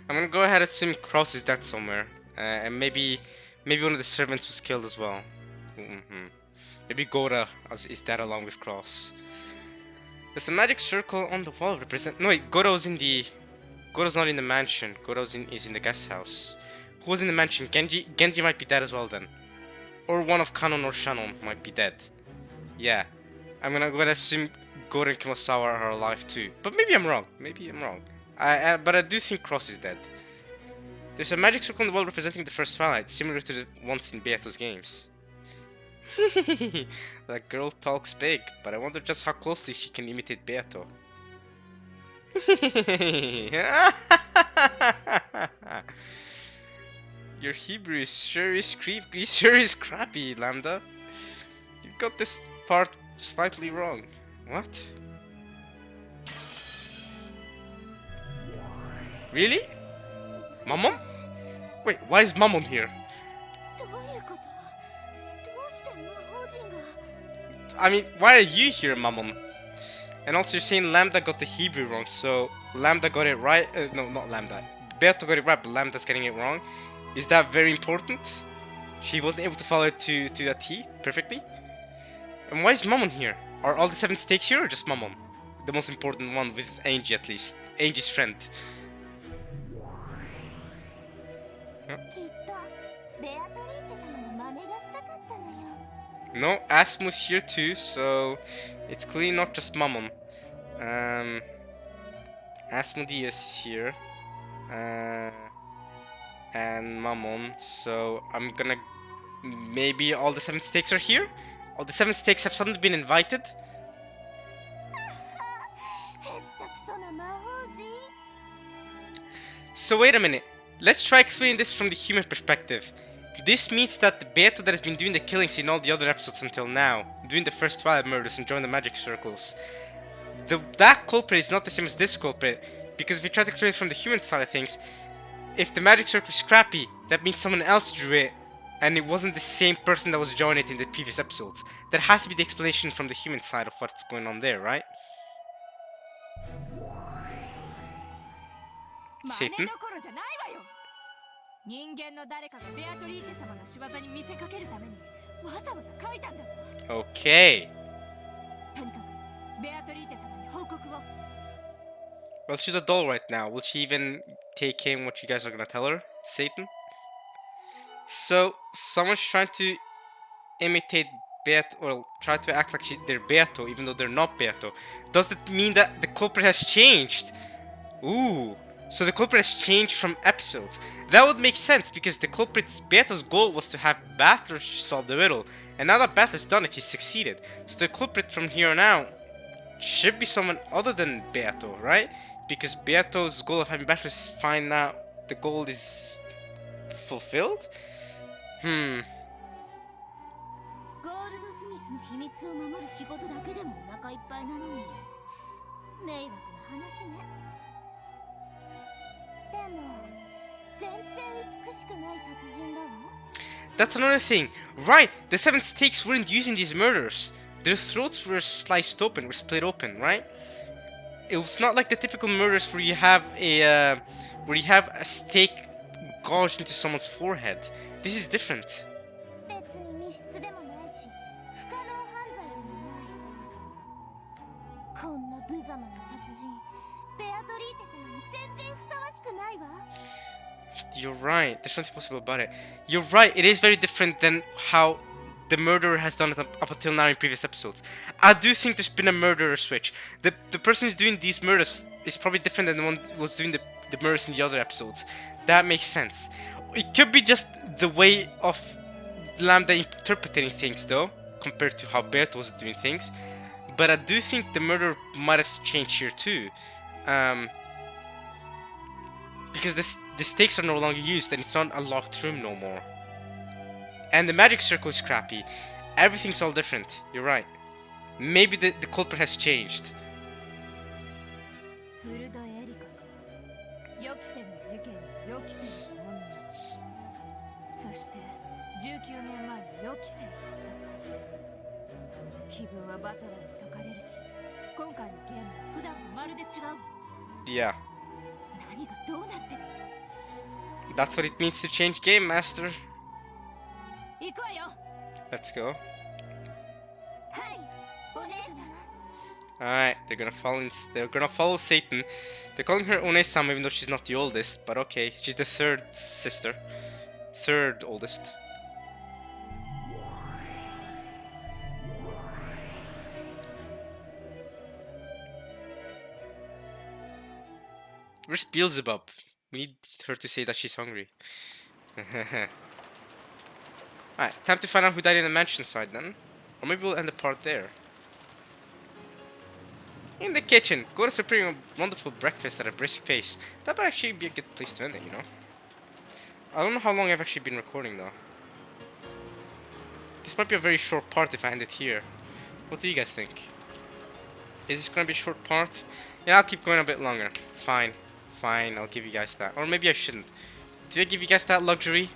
I'm gonna go ahead and assume Cross is dead somewhere, and maybe one of the servants was killed as well. Maybe Gora is dead along with Cross. There's a magic circle on the wall represent. No wait, Goro's not in the mansion. Is in the guest house. Who was in the mansion? Genji might be dead as well then, or one of Kanon or Shannon might be dead. Yeah, I'm gonna go ahead and assume Goro and Kumasawa are alive too. But maybe I'm wrong. But I do think Cross is dead. There's a magic circle on the wall representing the first Twilight, similar to the ones in Beato's games. That girl talks big, but I wonder just how closely she can imitate Beato. Your Hebrew sure is crappy, Lambda. You got this part slightly wrong. What? Really? Mammon? Wait, why is Mammon here? どういうこと？どうして魔法陣が？ I mean, why are you here, Mammon? And also, you're saying Lambda got the Hebrew wrong, so Lambda got it right. No, not Lambda. Beato got it right, but Lambda's getting it wrong. Is that very important? She wasn't able to follow it to the T perfectly? And why is Mammon here? Are all the 7 stakes here or just Mammon? The most important one with Angie at least. Angie's friend. きっとベアトリーチェ様の真似がしたかったのよ。 No, Asmo's here too, so it's clearly not just Mammon. Asmodeus is here. And Mammon, so I'm gonna... Maybe all the 7 stakes are here? All the 7 stakes have suddenly been invited? へったくそな魔法陣。 So wait a minute. Let's try explaining this from the human perspective. This means that the Beato that has been doing the killings in all the other episodes until now, doing the first Twilight murders and joining the magic circles, that culprit is not the same as this culprit, because if we try to explain it from the human side of things, if the magic circle is scrappy, that means someone else drew it, and it wasn't the same person that was joining it in the previous episodes. That has to be the explanation from the human side of what's going on there, right? 真似どころじゃないわよ。人間の誰かがベアトリーチェ様の仕業に見せかけるためにわざわざ書いたんだわ。 Okay. とにかくベアトリーチェ様に報告を。 Well, she's a doll right now. Will she even take in what you guys are gonna tell her, Satan? So, someone's trying to imitate Beato, or try to act like they're Beato, even though they're not Beato. Does that mean that the culprit has changed? Ooh. So the culprit has changed from episodes. That would make sense, because the culprit's Beato's goal was to have Battler solve the riddle. And now that Battler's done it, he's succeeded. So the culprit from here on out should be someone other than Beato, right? Because Beato's goal of having Battler find out the goal is fulfilled? ゴールドスミスの秘密を守る仕事だけでもお腹いっぱいなのに迷惑な話ね。でも全然美しくない殺人だわ。 That's another thing. Right, the 7 stakes weren't using these murders. Their throats were sliced open, were split open, right? It was not like the typical murders where you have a stake gouged into someone's forehead. This is different. 別に密室でもないし不可能犯罪でもない。こんな無様な殺人ベアトリーチェ様に全然ふさわしくないわ。 You're right. There's nothing possible about it. You're right. It is very different than how the murderer has done it up until now in previous episodes. I do think there's been a murderer switch. The person who's doing these murders is probably different than the one who was doing the murders in the other episodes. That makes sense. It could be just the way of Lambda interpreting things, though, compared to how Beato was doing things. but I do think the murder might have changed here too. Because the stakes are no longer used and it's not a locked room no more. And the magic circle is crappy. Everything's all different. You're right. Maybe the culprit has changed. 古田エリカか。予期せぬ事件の予期せぬ女。そして19年前の予期せぬ男。気分はバトラーに解かれるし、今回のゲームは普段とまるで違う。Yeah. 何がどうなってる？ That's what it means to change game master. 行くわよ。 Let's go. はい、お姉さん。 Alright, they're gonna follow Satan. They're calling her One-sama even though she's not the oldest, but okay, she's the third sister. Third oldest. Where's Beelzebub? We need her to say that she's hungry. Alright, time to find out who died in the mansion side then. Or maybe we'll end the part there. In the kitchen, Gora's preparing a wonderful breakfast at a brisk pace. That would actually be a good place to end it, you know? I don't know how long I've actually been recording though. This might be a very short part if I end it here. What do you guys think? Is this gonna be a short part? Yeah, I'll keep going a bit longer. Fine. Fine, I'll give you guys that. Or maybe I shouldn't. Did I give you guys that luxury?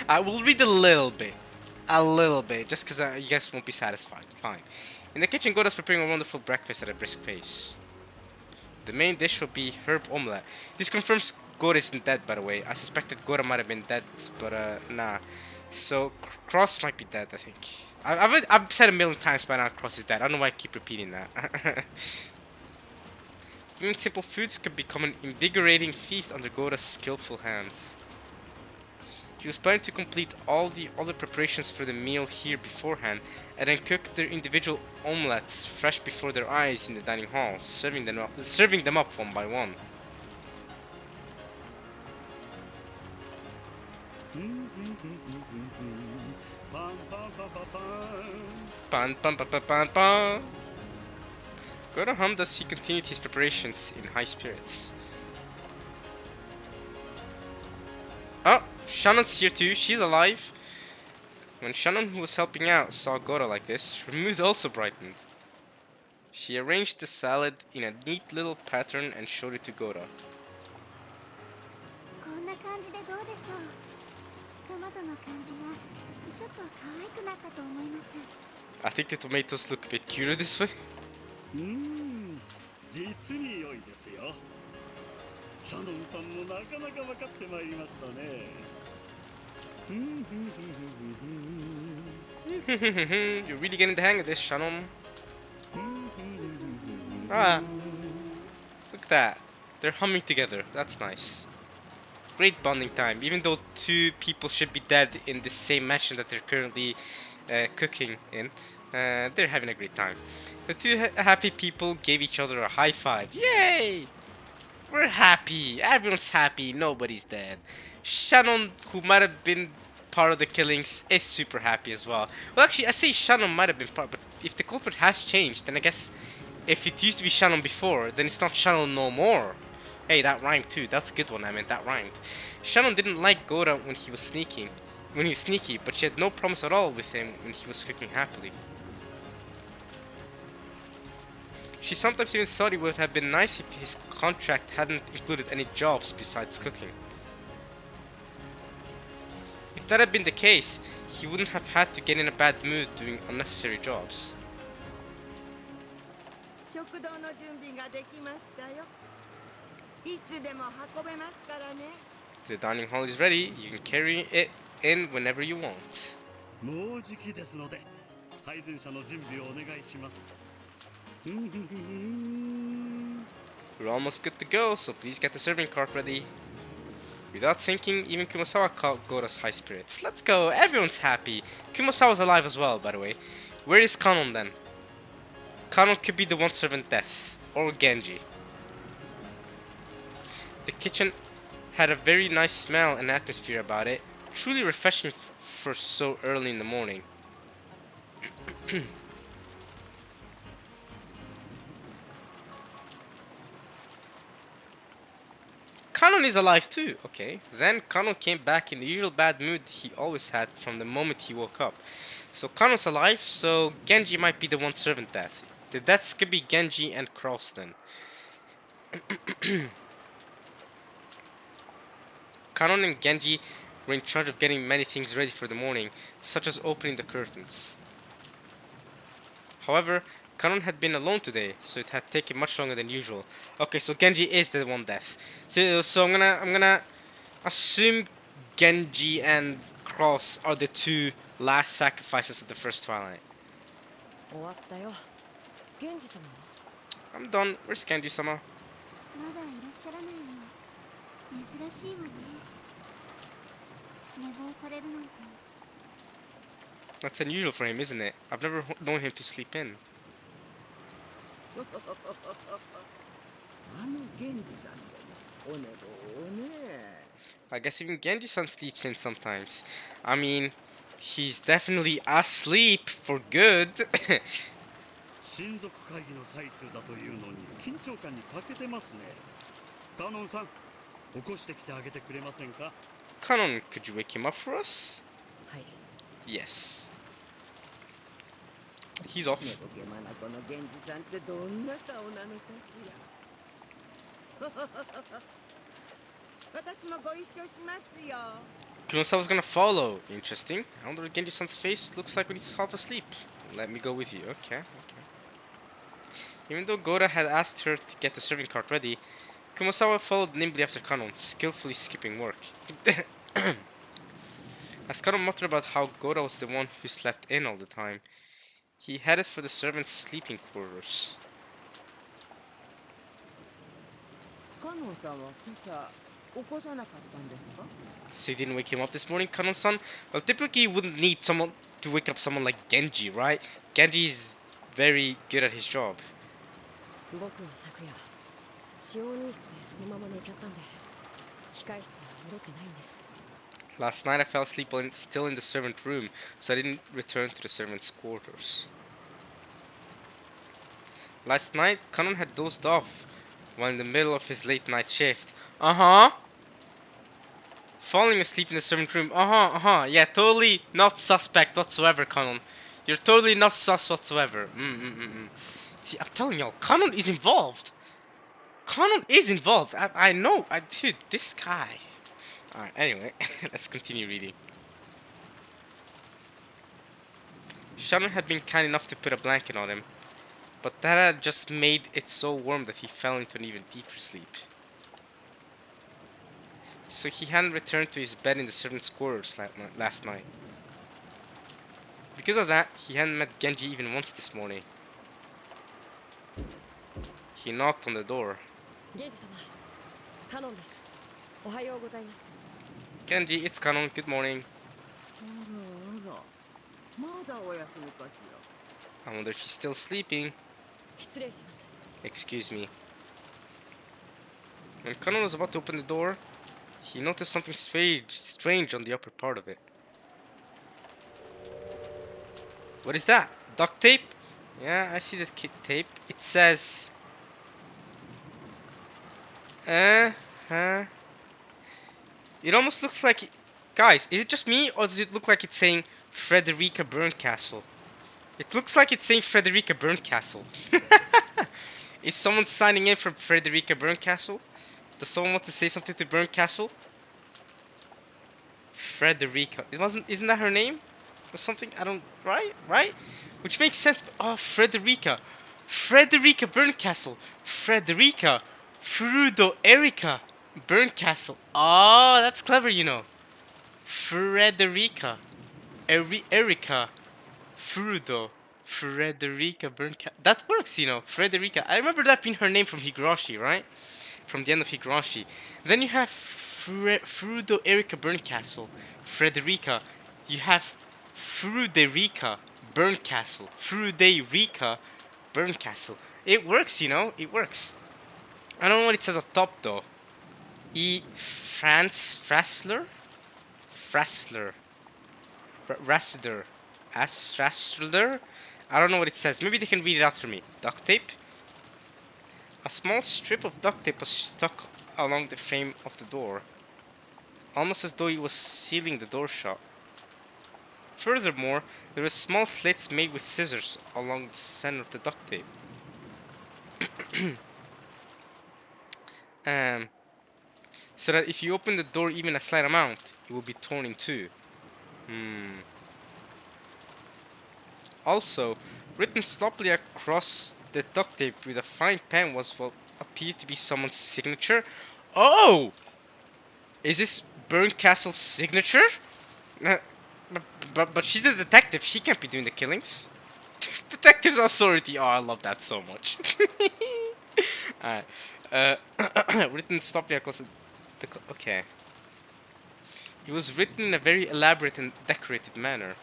I will read a little bit. A little bit, just because you guys won't be satisfied. Fine. In the kitchen, Gora's preparing a wonderful breakfast at a brisk pace. The main dish will be herb omelette. This confirms Gora isn't dead, by the way. I suspected Gora might have been dead, but nah. So, Cross might be dead, I think. I've said a million times by now Cross is dead. I don't know why I keep repeating that. Even simple foods could become an invigorating feast under Gora's skillful hands. He was planning to complete all the other preparations for the meal here beforehand, and then cook their individual omelettes fresh before their eyes in the dining hall, serving them up one by one. Pan pan pan pan pan pan. Gora hummed as he continued his preparations in high spirits. Oh, Shannon's here too. She's alive. When Shannon, who was helping out, saw Gora like this, her mood also brightened. She arranged the salad in a neat little pattern and showed it to Gora. I think the tomatoes look a bit cuter this way. 実に良いですよ。シャノンさんもなかなか分かってまいりましたね。You're really getting the hang of this, Shannon. Ah, look at that. They're humming together. That's nice. Great bonding time, even though two people should be dead in the same mansion that they're currently cooking in. They're having a great time. The two happy people gave each other a high five. Yay! We're happy. Everyone's happy. Nobody's dead. Shannon, who might have been part of the killings, is super happy as well. Well, actually, I say Shannon might have been part, but if the culprit has changed, then I guess if it used to be Shannon before, then it's not Shannon no more. Hey, that rhymed too. That's a good one. I meant that rhymed. Shannon didn't like Gora when he was sneaky, but she had no problems at all with him when he was cooking happily. She sometimes even thought it would have been nice if his contract hadn't included any jobs besides cooking. If that had been the case, he wouldn't have had to get in a bad mood doing unnecessary jobs. The dining hall is ready. You can carry it in whenever you want. We're almost good to go, so please get the serving cart ready. Without thinking, even Kumasawa caught Gora's high spirits. Let's go, everyone's happy. Kumasawa's alive as well, by the way. Where is Kanon then? Kanon could be the one servant death, or Genji. The kitchen had a very nice smell and atmosphere about it. Truly refreshing for so early in the morning. Kanon is alive too. Okay. Then Kanon came back in the usual bad mood he always had from the moment he woke up. So Kanon's alive, so Genji might be the one servant death. The deaths could be Genji and Cross then. Kanon and Genji were in charge of getting many things ready for the morning, such as opening the curtains. However, Kanon had been alone today, so it had taken much longer than usual. Okay, so Genji is the one death. So I'm gonna assume Genji and Cross are the two last sacrifices of the first Twilight. 終わったよ。源氏様は I'm done. Where's Genji-sama? まだいらっしゃらないの。珍しいわね。寝坊されるなんて。 That's unusual for him, isn't it? I've never known him to sleep in. あの源氏さんでもお寝坊ね。 I guess even Genji-san sleeps in sometimes. I mean, he's definitely asleep for good. 親族会議の最中だというのに緊張感に欠けてますね。カノンさん、起こしてきてあげてくれませんか？ Kanon, could you wake him up for us? はい。 Yes. He's off. 寝ぼけまなこの源氏さんってどんな顔なのかしら。私もご一緒しますよ。 Kunosawa's gonna follow. Interesting. I wonder what Genji-san's face looks like when he's half asleep. Let me go with you. Okay, okay. Even though Gora had asked her to get the serving cart ready, Kumosawa followed nimbly after Kanon, skillfully skipping work. As Kanon muttered about how Gora was the one who slept in all the time, he headed for the servants' sleeping quarters. カノンさんは今朝起こさなかったんですか？ So you didn't wake him up this morning, Kanon-san? Well, typically you wouldn't need someone to wake up someone like Genji, right? Genji's very good at his job. 僕は昨夜、使用人室でそのまま寝ちゃったんで、控室に戻ってないんです。 Last night I fell asleep still in the servant room, so I didn't return to the servants' quarters. Last night, Kanon had dozed off while in the middle of his late night shift. Falling asleep in the servant room. Yeah, totally not suspect whatsoever, Kanon. You're totally not sus whatsoever. See, I'm telling y'all, Kanon is involved. Kanon is involved. I know. Dude, this guy. Alright, anyway, let's continue reading. Shannon had been kind enough to put a blanket on him, but that had just made it so warm that he fell into an even deeper sleep. So he hadn't returned to his bed in the servants' quarters last night. Because of that, he hadn't met Genji even once this morning. He knocked on the door. 源氏様、カノンです。おはようございます。 Genji, it's Kanon. Good morning. あらあら、まだお休みかしら。 I wonder if he's still sleeping. 失礼します。 Excuse me. When Kanon was about to open the door, he noticed something strange on the upper part of it. What is that? Duct tape? Yeah, I see the tape. It says... It almost looks like... Guys, is it just me, or does it look like it's saying Frederica Burncastle? It looks like it's saying Frederica Burncastle. Is someone signing in for Frederica Burncastle? Does someone want to say something to Burncastle? Frederica. Isn't that her name? Or something? I don't... Right? Which makes sense. Oh, Frederica. Frederica Burncastle. Frederica. Frudo Erika Burncastle. Oh, that's clever, you know. Frederica. Erika. Frudo. Frederica Burncastle. That works, you know. Frederica. I remember that being her name from Higurashi, right? From the end of Higurashi. Then you have Frudo Erika Burncastle. Frederica. You have Fruderica Burncastle. Fruderica Burncastle. It works, you know. It works. I don't know what it says up top though. Frassler? Rassler. I don't know what it says. Maybe they can read it out for me. Duct tape. A small strip of duct tape was stuck along the frame of the door, almost as though it was sealing the door shut. Furthermore, there were small slits made with scissors along the center of the duct tape. um, so that if you open the door even a slight amount, it will be torn in two. Also, written sloppily across the duct tape with a fine pen was what appeared to be someone's signature. Oh! Is this Burncastle's signature? Uh, but she's the detective. She can't be doing the killings. Detective's authority. Oh, I love that so much. Alright. Written sloppily across the... Okay. It was written in a very elaborate and decorated manner.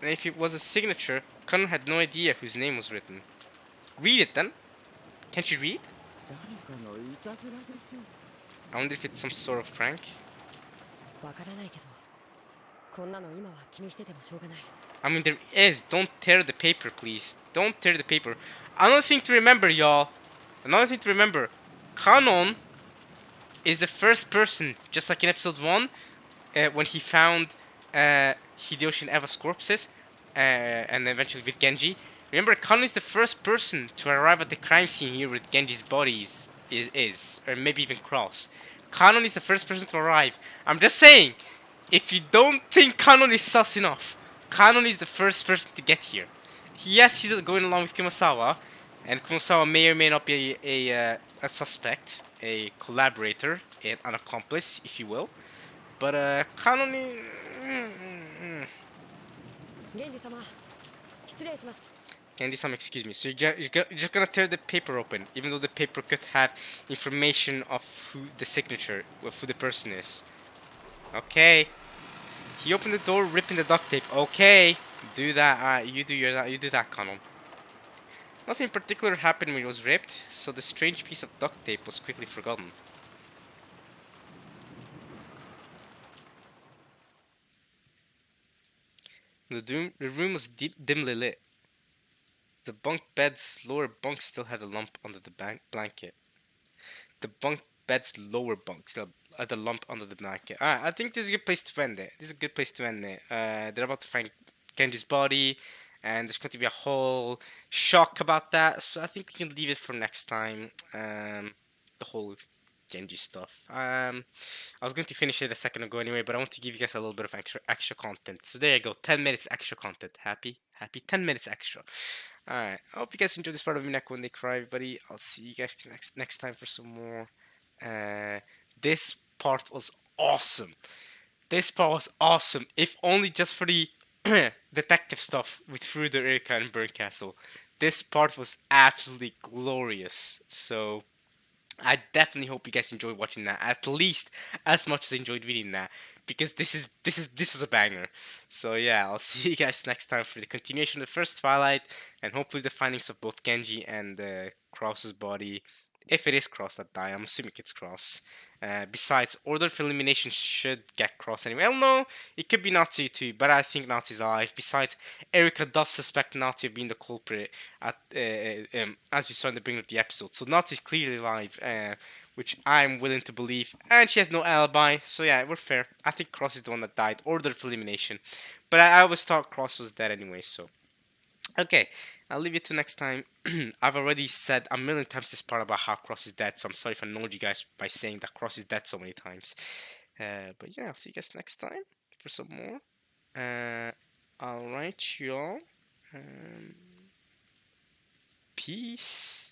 And if it was a signature, Connor had no idea whose name was written. Read it then. Can't you read? I wonder if it's some sort of prank. I mean, there is. Don't tear the paper, please. Don't tear the paper. Another thing to remember, y'all. Another thing to remember. Kanon is the first person, just like in episode 1, when he found Hideyoshi and Eva's corpses, and eventually with Genji. Remember, Kanon is the first person to arrive at the crime scene here with Genji's body is, or maybe even Cross. Kanon is the first person to arrive. I'm just saying, if you don't think Kanon is sus enough, Kanon is the first person to get here. Yes, he's going along with Kumasawa, and Kumasawa may or may not be a suspect, a collaborator, an accomplice, if you will. But Kanon is... Genji-sama, excuse me. So you're just gonna tear the paper open, even though the paper could have information of who the signature, of who the person is. Okay. He opened the door, ripping the duct tape. Okay, do that. You do that, Kanon. Nothing particular happened when it was ripped, so the strange piece of duct tape was quickly forgotten. The room was dimly lit. The bunk bed's lower bunk still had a lump under the blanket. The bunk bed's lower bunk still had a lump under the blanket. I think this is a good place to end it. This is a good place to end it. They're about to find Genji's body, and there's going to be a whole shock about that. So I think we can leave it for next time. The whole Genji stuff. I was going to finish it a second ago anyway, but I want to give you guys a little bit of extra content. So there you go, 10 minutes extra content. Happy? 10 minutes extra. Alright, I hope you guys enjoyed this part of Umineko when they cry, everybody. I'll see you guys next time for some more. This part was awesome. This part was awesome, if only just for the detective stuff with Fruder, Erika, and Burncastle. This part was absolutely glorious. So I definitely hope you guys enjoyed watching that at least as much as I enjoyed reading that, because this was a banger. So yeah, I'll see you guys next time for the continuation of the first Twilight, and hopefully the findings of both Genji and Cross's body. If it is Cross that died, I'm assuming it's Cross. Besides, Order for Elimination should get Cross anyway. Well, no, it could be Natsu too, but I think Natsu's alive. Besides, Erika does suspect Natsu of being the culprit, as we saw in the beginning of the episode. So Natsu's clearly alive, which I'm willing to believe. And she has no alibi, so yeah, we're fair. I think Cross is the one that died. Order for Elimination. But I always thought Cross was dead anyway, so... Okay, I'll leave you to next time. I've already said a million times this part about how Cross is dead, so I'm sorry if I annoyed you guys by saying that Cross is dead so many times. But yeah, I'll see you guys next time for some more. Alright, y'all. Peace.